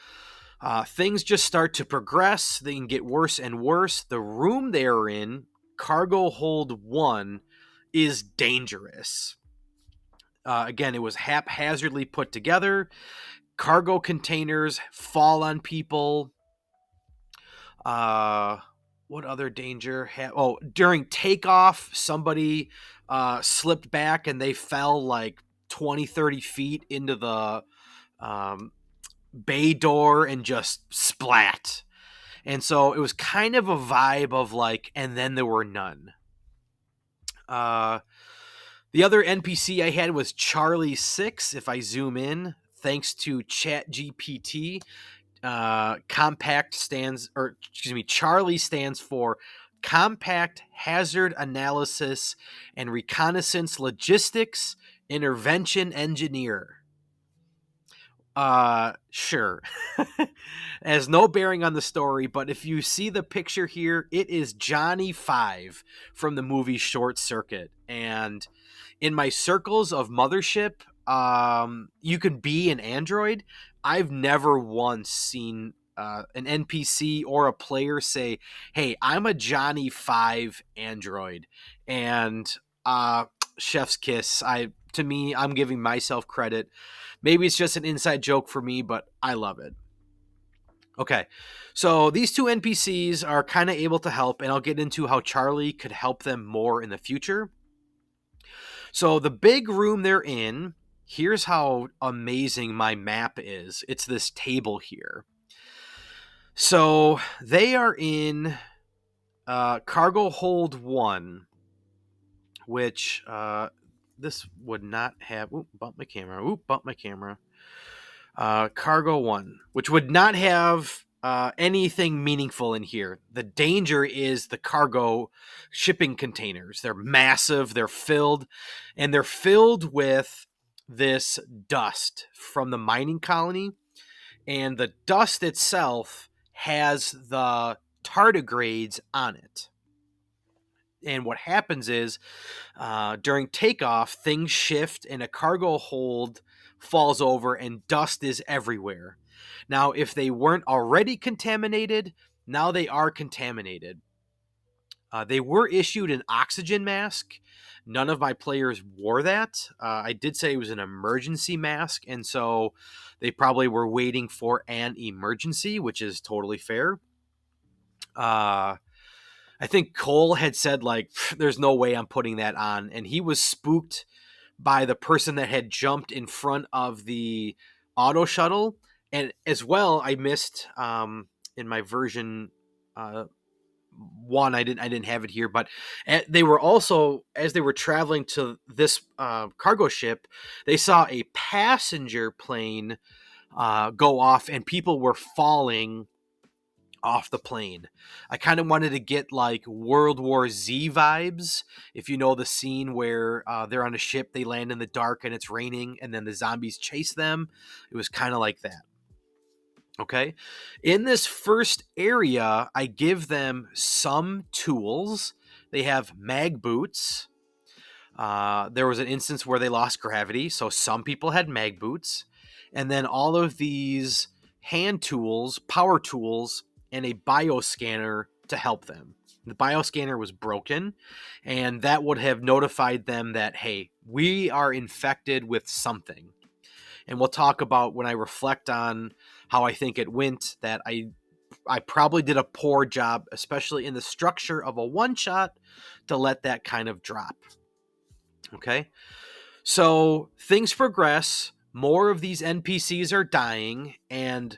Things just start to progress. They can get worse and worse. The room they're in, Cargo Hold 1, is dangerous. Again, it was haphazardly put together. Cargo containers fall on people. What other danger? During takeoff, somebody slipped back and they fell like 20, 30 feet into the bay door and just splat. And so it was kind of a vibe of like, and then there were none. The other NPC I had was Charlie 6. If I zoom in, thanks to ChatGPT, Charlie stands for Compact Hazard Analysis and Reconnaissance Logistics Intervention Engineer. Sure. Has no bearing on the story, but if you see the picture here, it is Johnny 5 from the movie Short Circuit. And in my circles of Mothership, you can be an android. I've never once seen an NPC or a player say, "Hey, I'm a Johnny 5 android." And chef's kiss. I'm giving myself credit. Maybe it's just an inside joke for me, but I love it. Okay, so these two NPCs are kind of able to help, and I'll get into how Charlie could help them more in the future. So the big room they're in, here's how amazing my map is. It's this table here. So they are in Cargo Hold 1, which this would not have... Bump my camera. Cargo 1, which would not have anything meaningful in here. The danger is the cargo shipping containers. They're massive, they're filled with this dust from the mining colony, and the dust itself has the tardigrades on it. And what happens is during takeoff, things shift and a cargo hold falls over and dust is everywhere. Now, if they weren't already contaminated, now they are contaminated. They were issued an oxygen mask. None of my players wore that. I did say it was an emergency mask, and so they probably were waiting for an emergency, which is totally fair. I think Cole had said, like, there's no way I'm putting that on. And he was spooked by the person that had jumped in front of the auto shuttle. And as well, I missed in my version 1, I didn't have it here, but they were also, as they were traveling to this cargo ship, they saw a passenger plane go off and people were falling off the plane. I kind of wanted to get like World War Z vibes. If you know the scene where they're on a ship, they land in the dark and it's raining and then the zombies chase them. It was kind of like that. Okay. In this first area, I give them some tools. They have mag boots. There was an instance where they lost gravity, so some people had mag boots. And then all of these hand tools, power tools, and a bioscanner to help them. The bioscanner was broken, and that would have notified them that, hey, we are infected with something. And we'll talk about, when I reflect on how I think it went, that I probably did a poor job, especially in the structure of a one-shot, to let that kind of drop. Okay? So things progress. More of these NPCs are dying, and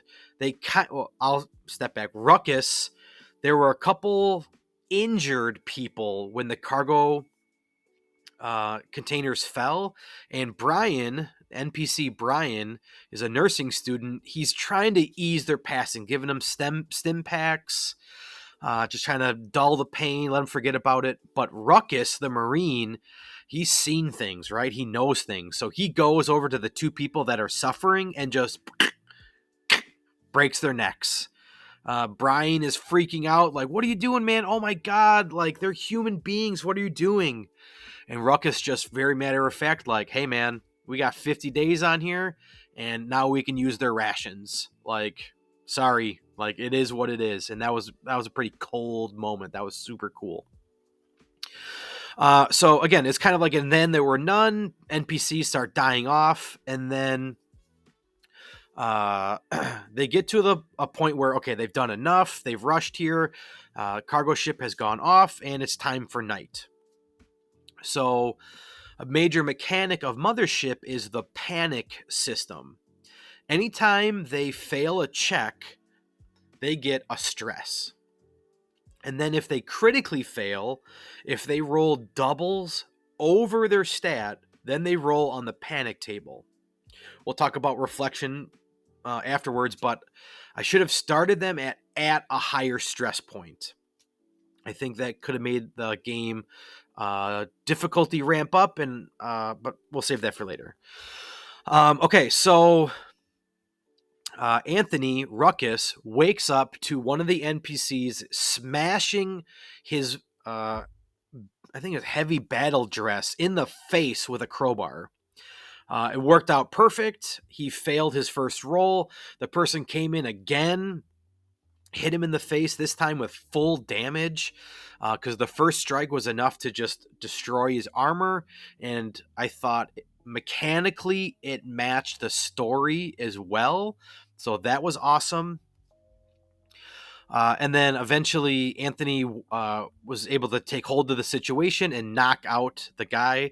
I'll step back. Ruckus, there were a couple injured people when the cargo containers fell, and Brian, NPC Brian, is a nursing student. He's trying to ease their passing, giving them stim packs, just trying to dull the pain, let them forget about it. But Ruckus, the Marine, he's seen things, right? He knows things. So he goes over to the two people that are suffering and just breaks their necks. Brian is freaking out, like, what are you doing, man? Oh my God, like, they're human beings. What are you doing? And Ruckus just very matter of fact, like, hey man, we got 50 days on here and now we can use their rations. Like, Sorry, like it is what it is. And that was a pretty cold moment. That was super cool. So again, it's kind of like, and then there were none. NPCs start dying off, and then they get to a point where, okay, they've done enough. They've rushed here. Cargo ship has gone off, and it's time for night. So a major mechanic of Mothership is the panic system. Anytime they fail a check, they get a stress. And then if they critically fail, if they roll doubles over their stat, then they roll on the panic table. We'll talk about reflection afterwards, but I should have started them at a higher stress point. I think that could have made the game difficulty ramp up, and but we'll save that for later. Okay, so Anthony Ruckus wakes up to one of the NPCs smashing his, I think it's heavy battle dress in the face with a crowbar. It worked out perfect. He failed his first roll. The person came in again, hit him in the face, this time with full damage, because the first strike was enough to just destroy his armor. And I thought mechanically it matched the story as well. So that was awesome. And then eventually Anthony was able to take hold of the situation and knock out the guy.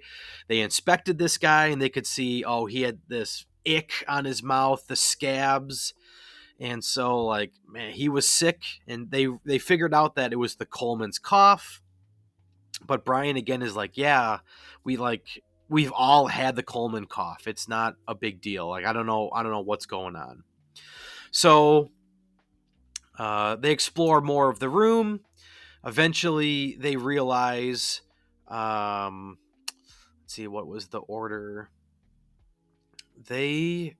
They inspected this guy and they could see, oh, he had this ick on his mouth, the scabs. And so, like, man, he was sick. And they figured out that it was the Coleman's cough. But Brian, again, is like, yeah, we've all had the Coleman cough. It's not a big deal. Like, I don't know what's going on. So they explore more of the room. Eventually, they realize, let's see, what was the order? They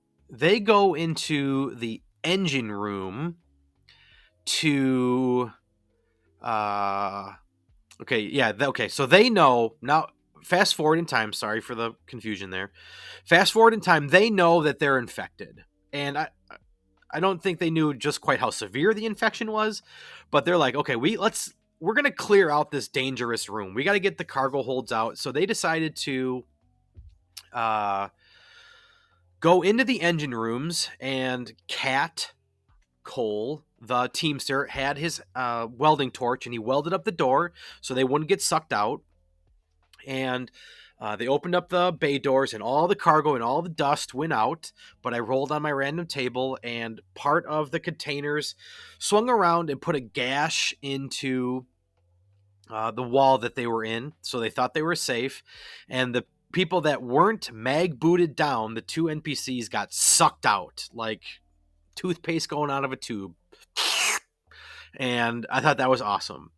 go into the engine room to, okay, so they know now. Fast forward in time. Sorry for the confusion there. Fast forward in time. They know that they're infected, and I don't think they knew just quite how severe the infection was, but they're like, okay, we're going to clear out this dangerous room. We got to get the cargo holds out. So they decided to go into the engine rooms, and Cole, the Teamster, had his welding torch, and he welded up the door so they wouldn't get sucked out. And they opened up the bay doors, and all the cargo and all the dust went out. But I rolled on my random table, and part of the containers swung around and put a gash into the wall that they were in. So they thought they were safe. And the people that weren't mag booted down, the two NPCs, got sucked out like toothpaste going out of a tube. And I thought that was awesome.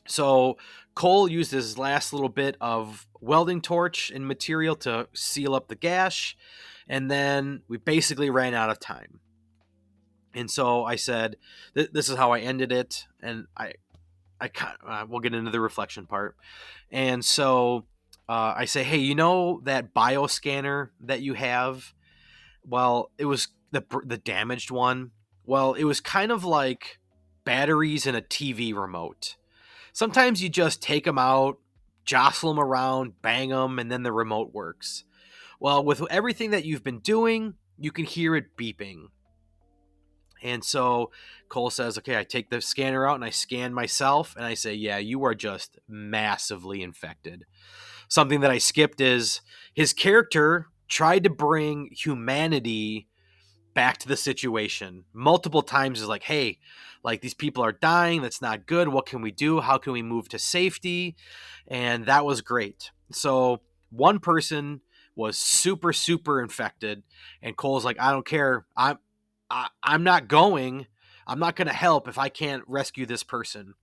So Cole used his last little bit of welding torch and material to seal up the gash, and then we basically ran out of time. And so I said, "This is how I ended it." And we'll get into the reflection part. And so I say, "Hey, you know that bioscanner that you have? Well, it was the damaged one. Well, it was kind of like batteries in a TV remote. Sometimes you just take them out, jostle them around, bang them, and then the remote works. Well, with everything that you've been doing, you can hear it beeping." And so Cole says, okay, I take the scanner out and I scan myself, and I say, yeah, you are just massively infected. Something that I skipped is his character tried to bring humanity back to the situation multiple times. Is like, hey, like, these people are dying, that's not good, what can we do, how can we move to safety? And that was great. So one person was super infected, and Cole's like, I don't care, I'm not going to help if I can't rescue this person.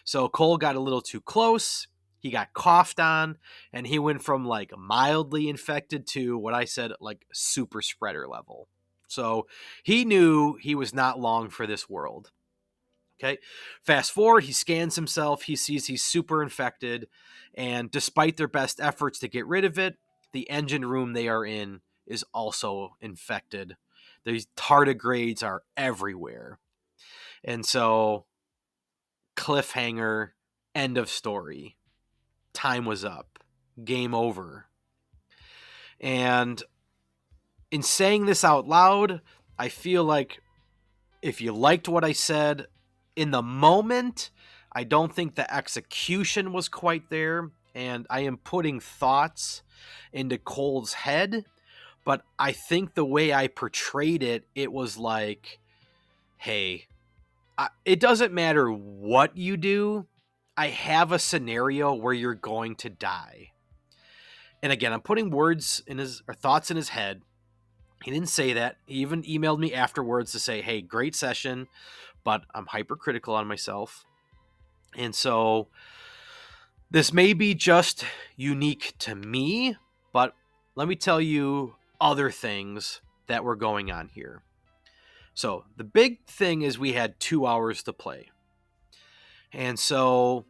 So Cole got a little too close. He got coughed on, and he went from like mildly infected to what I said, like super spreader level. So he knew he was not long for this world. Okay. Fast forward, he scans himself. He sees he's super infected. And despite their best efforts to get rid of it, the engine room they are in is also infected. These tardigrades are everywhere. And so, cliffhanger, end of story. Time was up. Game over. And in saying this out loud, I feel like if you liked what I said in the moment, I don't think the execution was quite there. And I am putting thoughts into Cole's head. But I think the way I portrayed it, it was like, hey, it doesn't matter what you do. I have a scenario where you're going to die. And again, I'm putting words in his or thoughts in his head. He didn't say that. He even emailed me afterwards to say, hey, great session, but I'm hypercritical on myself. And so this may be just unique to me, but let me tell you other things that were going on here. So the big thing is we had 2 hours to play. And so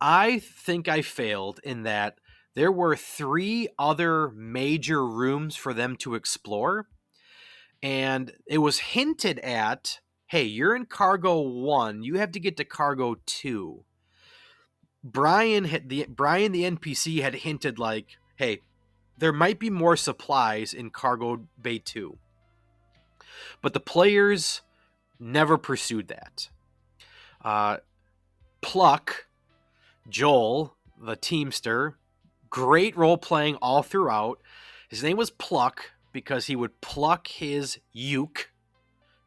I think I failed in that there were 3 other major rooms for them to explore. And it was hinted at, hey, you're in cargo 1, you have to get to cargo 2. Brian, the NPC, had hinted like, hey, there might be more supplies in cargo bay 2. But the players never pursued that. Pluck, Joel, the Teamster, great role playing all throughout. His name was Pluck because he would pluck his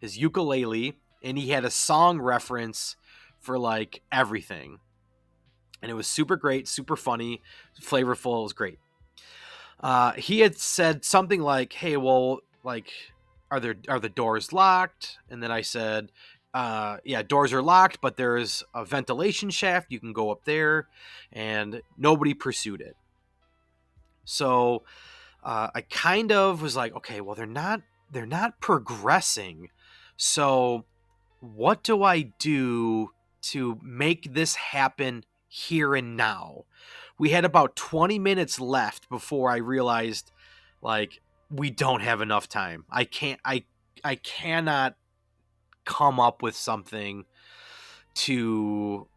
ukulele, and he had a song reference for like everything. And it was super great, super funny, flavorful. It was great. He had said something like, hey, well, like, are the doors locked? And then I said, yeah, doors are locked, but there's a ventilation shaft. You can go up there. And nobody pursued it. So I kind of was like, okay, well, they're not progressing. So what do I do to make this happen here and now? We had about 20 minutes left before I realized, like, we don't have enough time. I cannot come up with something to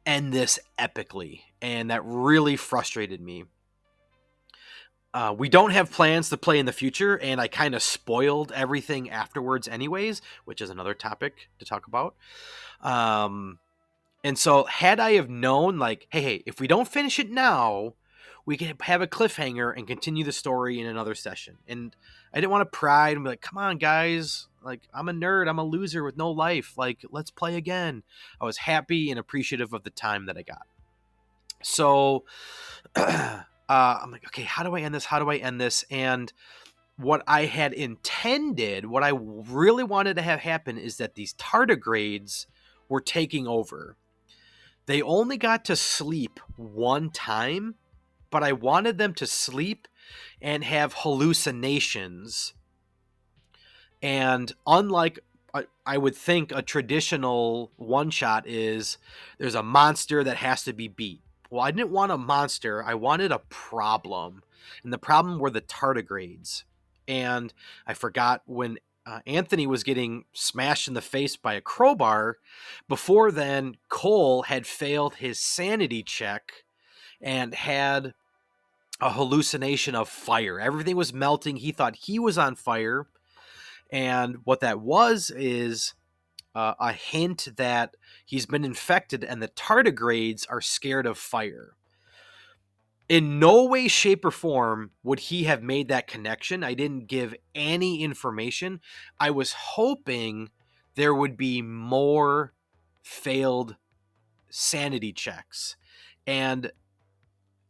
end this epically. And that really frustrated me. We don't have plans to play in the future, and I kind of spoiled everything afterwards anyways, which is another topic to talk about. And so had I have known, like, hey, if we don't finish it now, we can have a cliffhanger and continue the story in another session. And I didn't want to pride and be like, come on, guys. Like, I'm a nerd. I'm a loser with no life. Like, let's play again. I was happy and appreciative of the time that I got. So I'm like, okay, how do I end this? How do I end this? And what I had intended, what I really wanted to have happen is that these tardigrades were taking over. They only got to sleep one time, but I wanted them to sleep and have hallucinations. And unlike, I would think, a traditional one-shot is there's a monster that has to be beat. Well, I didn't want a monster. I wanted a problem. And the problem were the tardigrades. And I forgot when Anthony was getting smashed in the face by a crowbar. Before then, Cole had failed his sanity check and had a hallucination of fire. Everything was melting. He thought he was on fire. And what that was is a hint that he's been infected and the tardigrades are scared of fire. In no way, shape, or form would he have made that connection. I didn't give any information. I was hoping there would be more failed sanity checks. And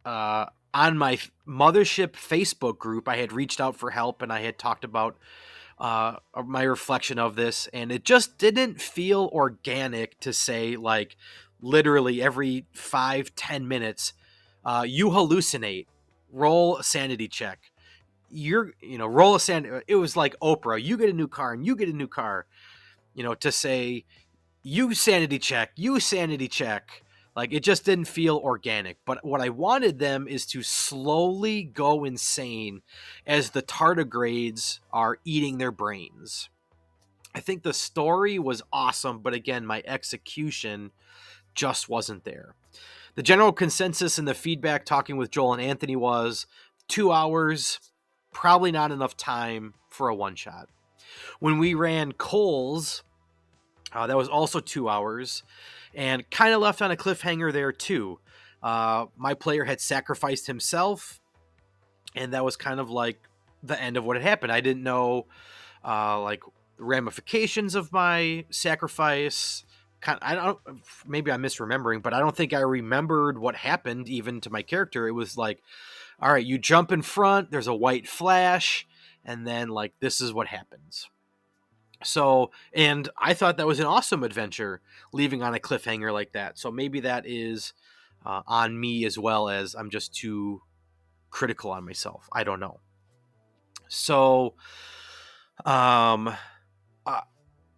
on my Mothership Facebook group, I had reached out for help and I had talked about my reflection of this, and it just didn't feel organic to say, like, literally every 5-10 minutes, you hallucinate, roll a sanity check. Roll a sanity. It was like Oprah, you get a new car and you get a new car, to say, you sanity check. Like, it just didn't feel organic. But what I wanted them is to slowly go insane as the tardigrades are eating their brains. I think the story was awesome, but again, my execution just wasn't there. The general consensus in the feedback talking with Joel and Anthony was 2 hours, probably not enough time for a one shot. When we ran Cole's, that was also 2 hours and kind of left on a cliffhanger there too. My player had sacrificed himself, and that was kind of like the end of what had happened. I didn't know like ramifications of my sacrifice. I don't. Maybe I'm misremembering, but I don't think I remembered what happened even to my character. It was like, all right, you jump in front. There's a white flash, and then like this is what happens. So, and I thought that was an awesome adventure, leaving on a cliffhanger like that. So maybe that is on me as well as I'm just too critical on myself. I don't know. So, um,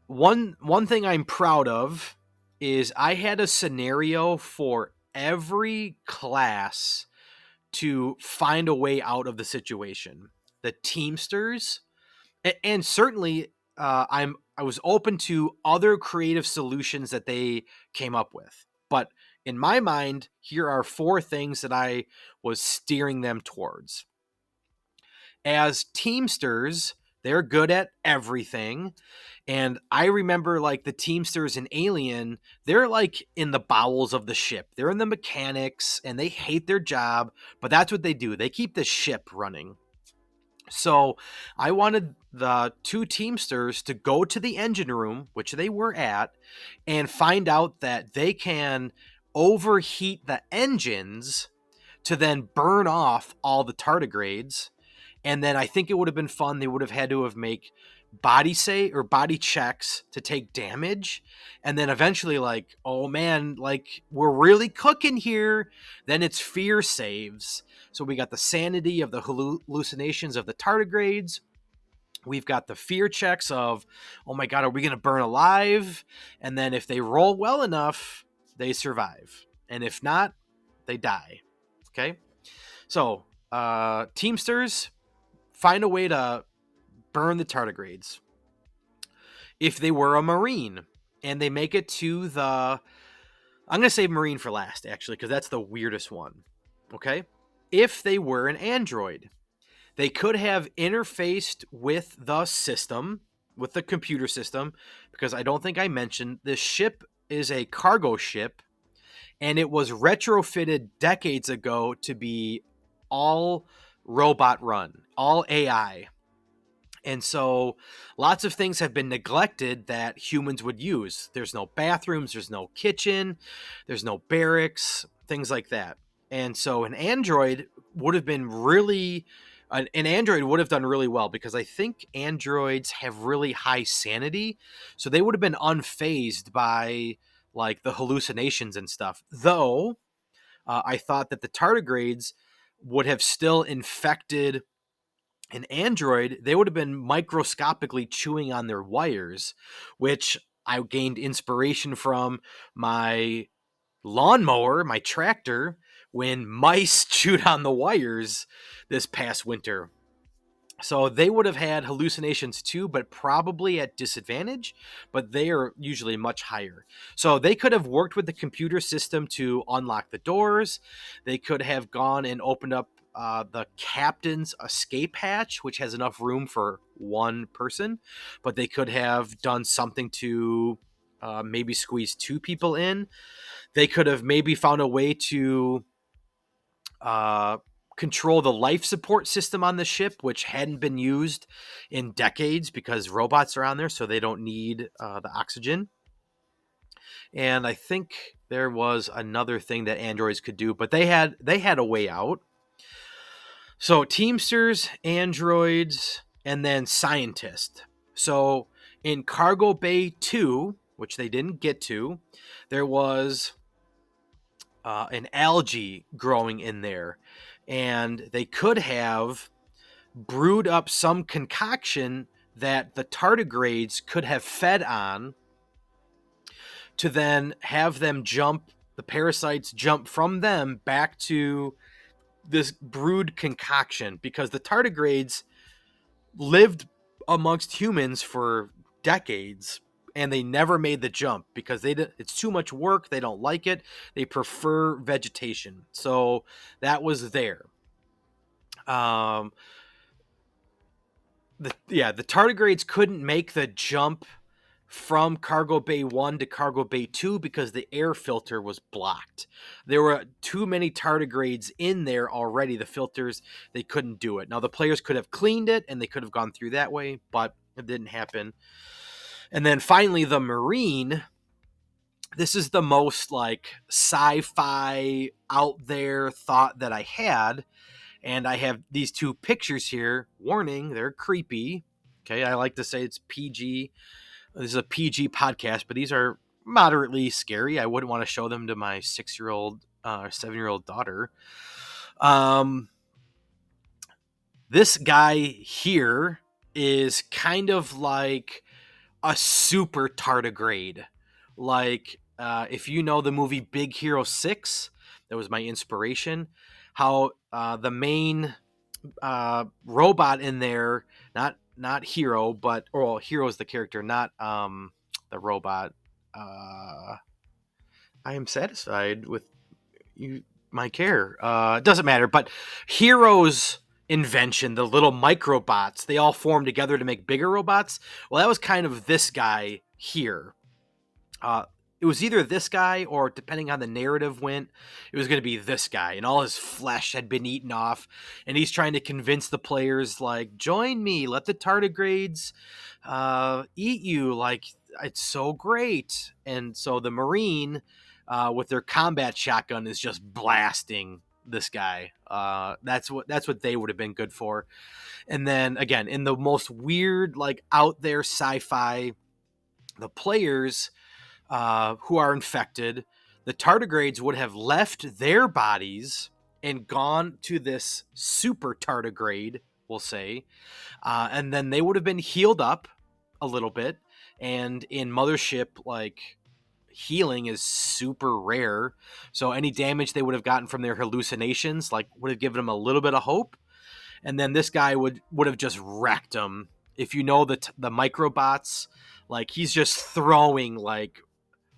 one thing I'm proud of is I had a scenario for every class to find a way out of the situation. The Teamsters, and certainly I was open to other creative solutions that they came up with. But in my mind, here are 4 things that I was steering them towards. As Teamsters, they're good at everything. And I remember like the Teamsters in Alien, they're like in the bowels of the ship. They're in the mechanics and they hate their job, but that's what they do. They keep the ship running. So I wanted the 2 Teamsters to go to the engine room, which they were at, and find out that they can overheat the engines to then burn off all the tardigrades. And then I think it would have been fun. They would have had to have make body checks to take damage, and then eventually like, oh man, like we're really cooking here, then it's fear saves. So we got the sanity of the hallucinations of the tardigrades, we've got the fear checks of, oh my god, are we gonna burn alive? And then if they roll well enough, they survive, and if not, they die. Okay, so Teamsters, find a way to burn the tardigrades. If they were a Marine and they make it to the, I'm going to say Marine for last, actually, because that's the weirdest one. Okay. If they were an android, they could have interfaced with the system, with the computer system, because I don't think I mentioned this ship is a cargo ship, and it was retrofitted decades ago to be all robot run, all AI. And so lots of things have been neglected that humans would use. There's no bathrooms, there's no kitchen, there's no barracks, things like that. And so an android would have been really, an android would have done really well, because I think androids have really high sanity. So they would have been unfazed by like the hallucinations and stuff. Though I thought that the tardigrades would have still infected an android. They would have been microscopically chewing on their wires, which I gained inspiration from my lawnmower, my tractor, when mice chewed on the wires this past winter. So they would have had hallucinations too, but probably at disadvantage, but they are usually much higher. So they could have worked with the computer system to unlock the doors. They could have gone and opened up the captain's escape hatch, which has enough room for 1 person, but they could have done something to maybe squeeze 2 people in. They could have maybe found a way to control the life support system on the ship, which hadn't been used in decades because robots are on there, so they don't need the oxygen. And I think there was another thing that androids could do, but they had a way out. So Teamsters, androids, and then scientists. So in Cargo Bay 2, which they didn't get to, there was an algae growing in there, and they could have brewed up some concoction that the tardigrades could have fed on to then have them jump the parasites jump from them back to this brewed concoction, because the tardigrades lived amongst humans for decades and they never made the jump because it's too much work. They don't like it. They prefer vegetation. So that was there. Um, the tardigrades couldn't make the jump from Cargo Bay 1 to Cargo Bay 2 because the air filter was blocked. There were too many tardigrades in there already. The filters, they couldn't do it. Now, the players could have cleaned it and they could have gone through that way, but it didn't happen. And then finally, the Marine. This is the most like sci-fi out there thought that I had. And I have these two pictures here. Warning, they're creepy. Okay, I like to say it's PG. This is a PG podcast, but these are moderately scary. I wouldn't want to show them to my 6-year-old or 7-year-old daughter. This guy here is kind of like a super tardigrade. Like, if you know the movie Big Hero 6, that was my inspiration. How the main robot in there, not Hero, but Hero's the character, not the robot. I am satisfied with you, my care. It doesn't matter, but Hero's invention, the little microbots, they all form together to make bigger robots. Well, that was kind of this guy here. It was either this guy or, depending on the narrative went, it was going to be this guy, and all his flesh had been eaten off, and he's trying to convince the players, like, join me, let the tardigrades eat you, like, it's so great. And so the Marine, with their combat shotgun, is just blasting this guy. That's what they would have been good for. And then again, in the most weird, like, out there sci-fi, the players who are infected, the tardigrades would have left their bodies and gone to this super tardigrade, we'll say, and then they would have been healed up a little bit. And in Mothership, like, healing is super rare, so any damage they would have gotten from their hallucinations, like, would have given them a little bit of hope. And then this guy would have just wrecked them. If you know the microbots, like, he's just throwing like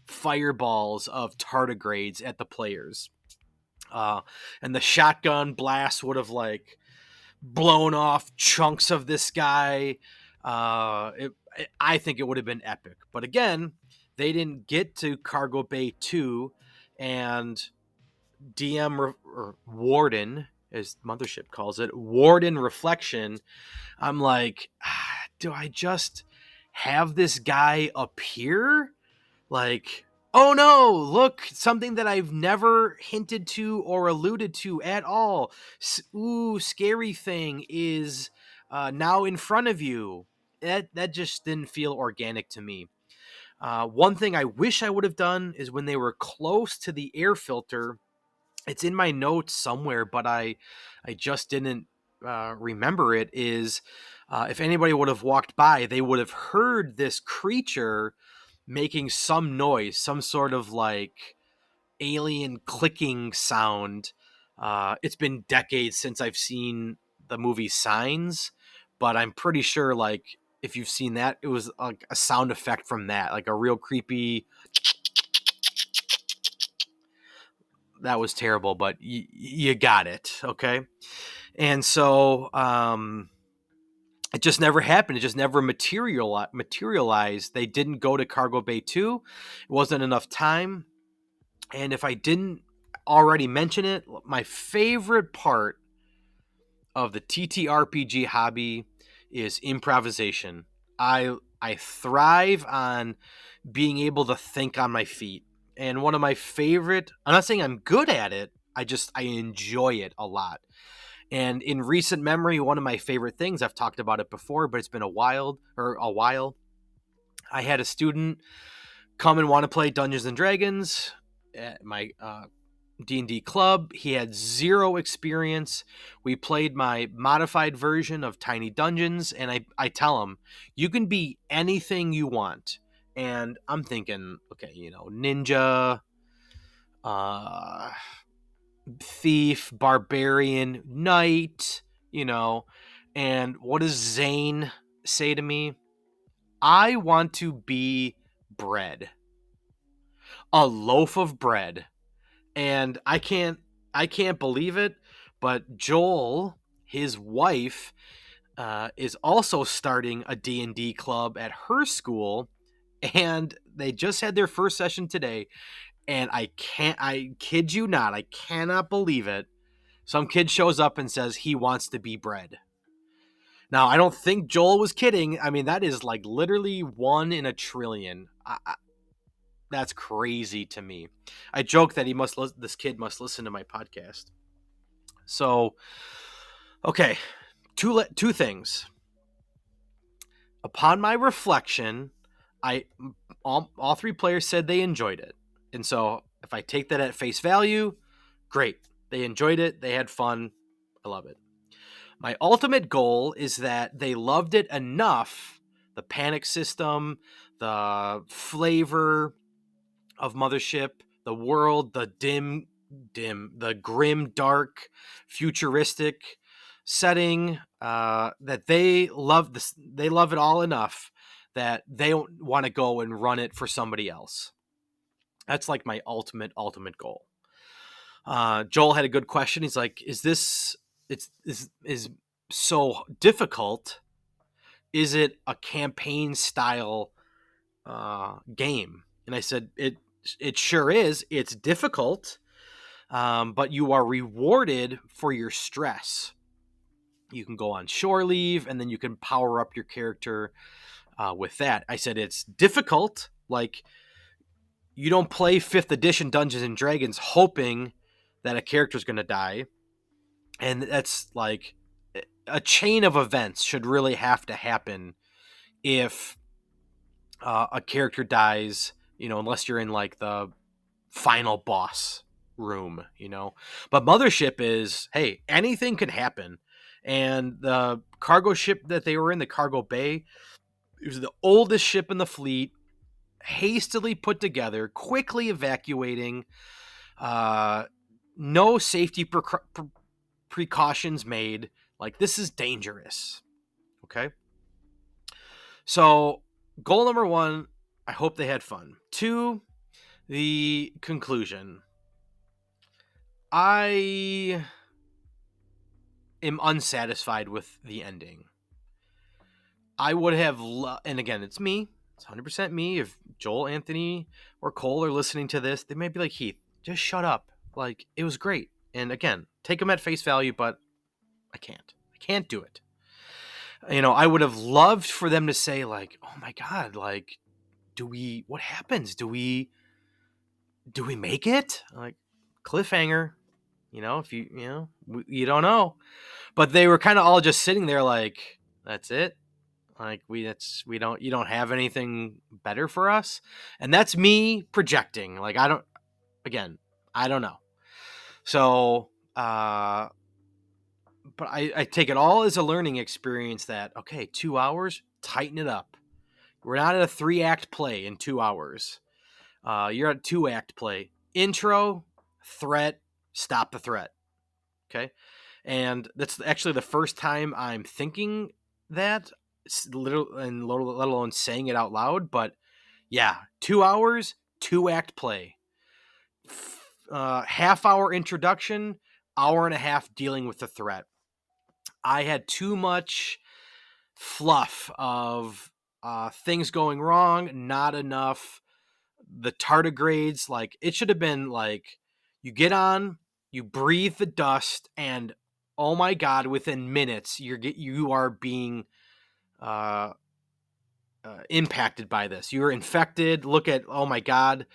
fireballs of tardigrades at the players. And the shotgun blast would have like blown off chunks of this guy. I think it would have been epic. But again, they didn't get to Cargo Bay 2, and DM or Warden, as Mothership calls it, Warden Reflection. I'm like, do I just have this guy appear? Like, oh no, look, something that I've never hinted to or alluded to at all. Ooh, scary thing is now in front of you. That just didn't feel organic to me. One thing I wish I would have done is when they were close to the air filter, it's in my notes somewhere, but I just didn't remember it, is if anybody would have walked by, they would have heard this creature making some noise, some sort of like alien clicking sound. It's been decades since I've seen the movie Signs, but I'm pretty sure, like, if you've seen that, it was like a sound effect from that, like a real creepy. That was terrible, but you got it, okay? And so it just never happened. It just never materialized. They didn't go to Cargo Bay 2. It wasn't enough time. And if I didn't already mention it, my favorite part of the TTRPG hobby is improvisation. I thrive on being able to think on my feet. And one of my favorite, I'm not saying I'm good at it, I enjoy it a lot. And in recent memory, one of my favorite things, I've talked about it before, but it's been a while. I had a student come and want to play Dungeons and Dragons at my D&D club. He had zero experience. We played my modified version of Tiny Dungeons, and I tell him, you can be anything you want. And I'm thinking, okay, ninja, uh, thief, barbarian, knight, you know. And what does Zane say to me? I want to be bread, a loaf of bread. And I can't believe it, but Joel, his wife, is also starting a D&D club at her school, and they just had their first session today, and I kid you not, I cannot believe it. Some kid shows up and says he wants to be bread. Now, I don't think Joel was kidding. I mean, that is like literally 1 in 1 trillion. That's crazy to me. I joke that this kid must listen to my podcast. So, okay, two things. Upon my reflection, I all three players said they enjoyed it. And so, if I take that at face value, great. They enjoyed it, they had fun. I love it. My ultimate goal is that they loved it enough, the panic system, the flavor of Mothership, the world, the grim, dark, futuristic setting, that they love this. They love it all enough that they don't want to go and run it for somebody else. That's like my ultimate goal. Joel had a good question. He's like, "Is this is so difficult? Is it a campaign style game?" And I said, "It sure is. It's difficult, but you are rewarded for your stress. You can go on shore leave, and then you can power up your character with that." I said, "It's difficult. Like, you don't play 5th edition Dungeons and Dragons hoping that a character's going to die. And that's like a chain of events should really have to happen if a character dies, unless you're in like the final boss room, But Mothership is, hey, anything can happen. And the cargo ship that they were in, the cargo bay, it was the oldest ship in the fleet, hastily put together, quickly evacuating, no safety precautions made. Like, this is dangerous. Okay. So, goal number 1, I hope they had fun. 2, the conclusion. I am unsatisfied with the ending. I would have, and again, it's me. It's 100% me. If Joel, Anthony, or Cole are listening to this, they may be like, Heath, just shut up. Like, it was great. And again, take them at face value, but I can't. I can't do it. I would have loved for them to say, like, oh my God, like, what happens? Do we make it? Like, cliffhanger, if you don't know. But they were kind of all just sitting there like, that's it. Like, you don't have anything better for us. And that's me projecting. Like, I don't know. So, but I take it all as a learning experience that, okay, 2 hours, tighten it up. We're not at a 3-act play in 2 hours. You're at 2-act play. Intro, threat, stop the threat. Okay. And that's actually the first time I'm thinking that, let alone saying it out loud. But yeah, 2 hours, 2-act play. Half-hour introduction, hour and a half dealing with the threat. I had too much fluff of things going wrong, not enough the tardigrades. Like, it should have been like, you get on, you breathe the dust, and oh my God, within minutes you are being impacted by this. You're infected. Look at, oh my God,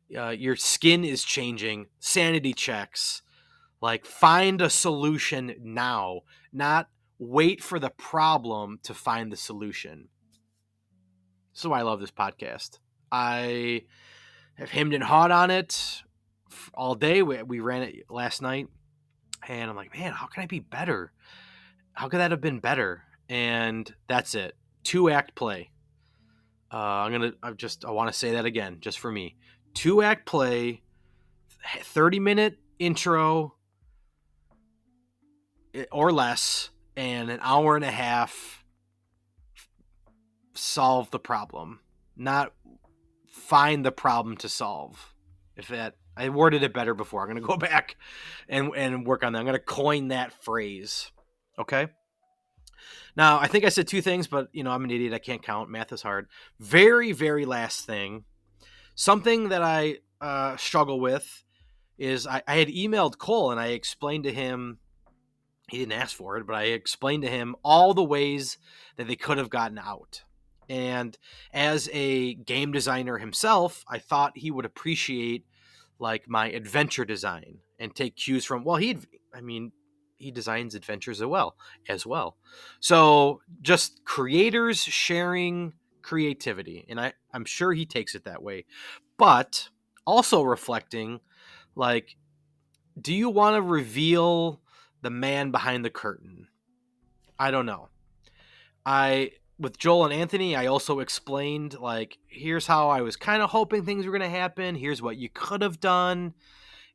your skin is changing. Sanity checks. Like, find a solution now, not wait for the problem to find the solution. So I love this podcast. I have hemmed and hawed on it all day. We ran it last night, and I'm like, man, how can I be better? How could that have been better? And that's it. 2-act play. I want to say that again, just for me. 2-act play. 30-minute intro or less and an hour and a half solve the problem, not find the problem to solve. If that, I worded it better before. I'm going to go back and work on that. I'm going to coin that phrase. Okay. Now, I think I said two things, but I'm an idiot. I can't count. Math is hard. Very, very last thing. Something that I struggle with is I had emailed Cole and I explained to him, he didn't ask for it, but I explained to him all the ways that they could have gotten out. And as a game designer himself, I thought he would appreciate like my adventure design and take cues from, well, he designs adventures as well. So just creators sharing creativity. And I'm sure he takes it that way, but also reflecting like, do you want to reveal the man behind the curtain? I don't know. With Joel and Anthony, I also explained like, here's how I was kind of hoping things were going to happen. Here's what you could have done.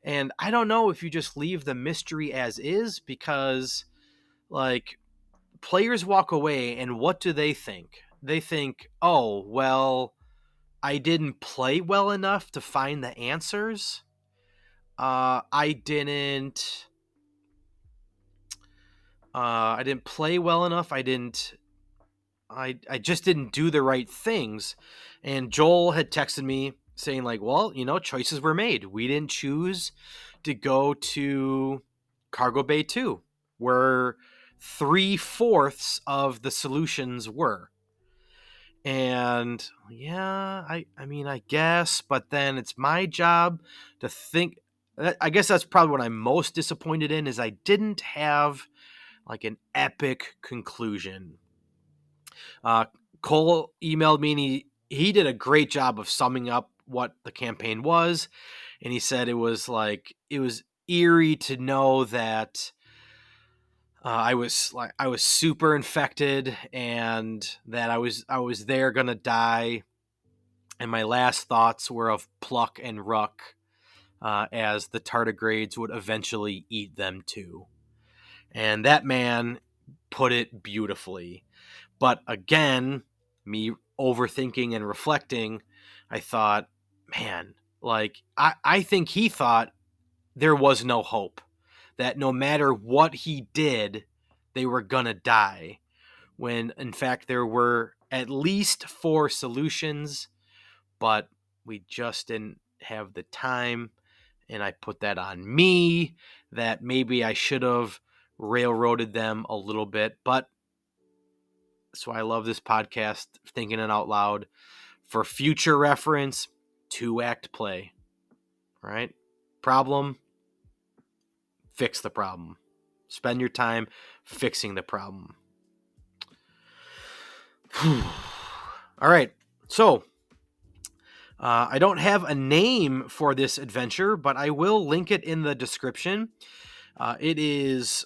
And I don't know if you just leave the mystery as is, because like players walk away and what do they think? They think, oh, well, I didn't play well enough to find the answers. I didn't play well enough. I just didn't do the right things. And Joel had texted me saying like, well, choices were made. We didn't choose to go to Cargo Bay 2, where 3/4 of the solutions were. And yeah, I guess, but then it's my job to think. I guess that's probably what I'm most disappointed in, is I didn't have like an epic conclusion. Cole emailed me and he did a great job of summing up what the campaign was. And he said it was eerie to know that I was super infected and that I was there gonna die. And my last thoughts were of Pluck and Ruck, as the tardigrades would eventually eat them too. And that man put it beautifully. But again, me overthinking and reflecting, I thought, man, like, I think he thought there was no hope, that no matter what he did, they were gonna die. When in fact, there were at least 4 solutions, but we just didn't have the time. And I put that on me, that maybe I should have railroaded them a little bit. But that's why I love this podcast, Thinking It Out Loud. For future reference, 2-act play. Right? Problem, fix the problem. Spend your time fixing the problem. All right. So, I don't have a name for this adventure, but I will link it in the description. It is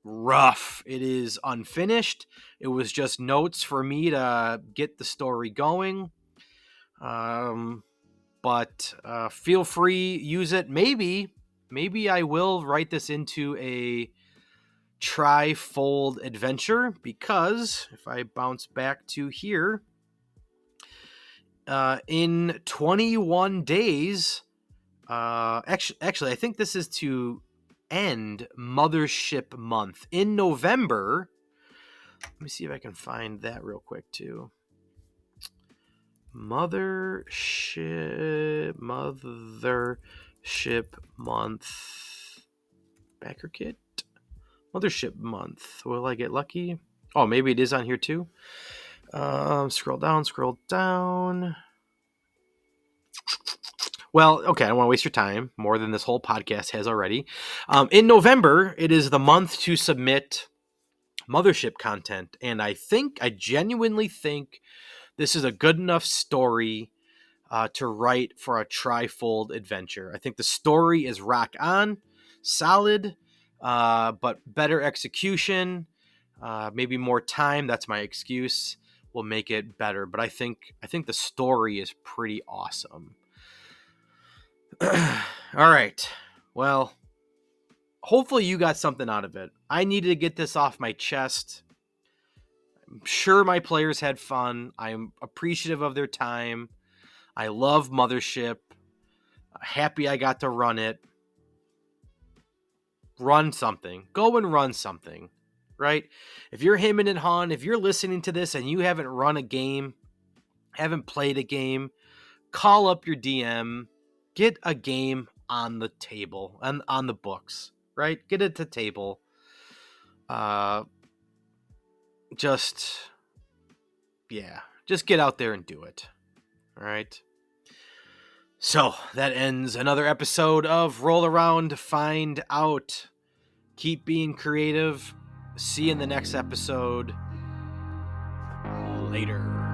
rough. It is unfinished. It was just notes for me to get the story going. But feel free, use it. Maybe I will write this into a tri-fold adventure, because if I bounce back to here, in 21 days, actually, I think this is to end Mothership month in November. Let me see if I can find that real quick too. Mothership month. Backer kit. Mothership month. Will I get lucky? Oh, maybe it is on here too. Scroll down. Well, okay, I don't want to waste your time more than this whole podcast has already. In November, it is the month to submit Mothership content, and I genuinely think this is a good enough story to write for a tri-fold adventure. I think the story is rock on, solid, but better execution, maybe more time. That's my excuse. Will make it better, but I think the story is pretty awesome. All All right. Well, hopefully you got something out of it. I needed to get this off my chest. I'm sure my players had fun. I'm appreciative of their time. I love Mothership. Happy I got to run it. Run something. Go and run something, right? If you're hemming and hawing, if you're listening to this and you haven't run a game, haven't played a game, call up your DM, get a game on the table and on the books, right? Get it to table. Just get out there and do it. All right. So that ends another episode of Roll Around, Find Out. Keep being creative. See you in the next episode. Later.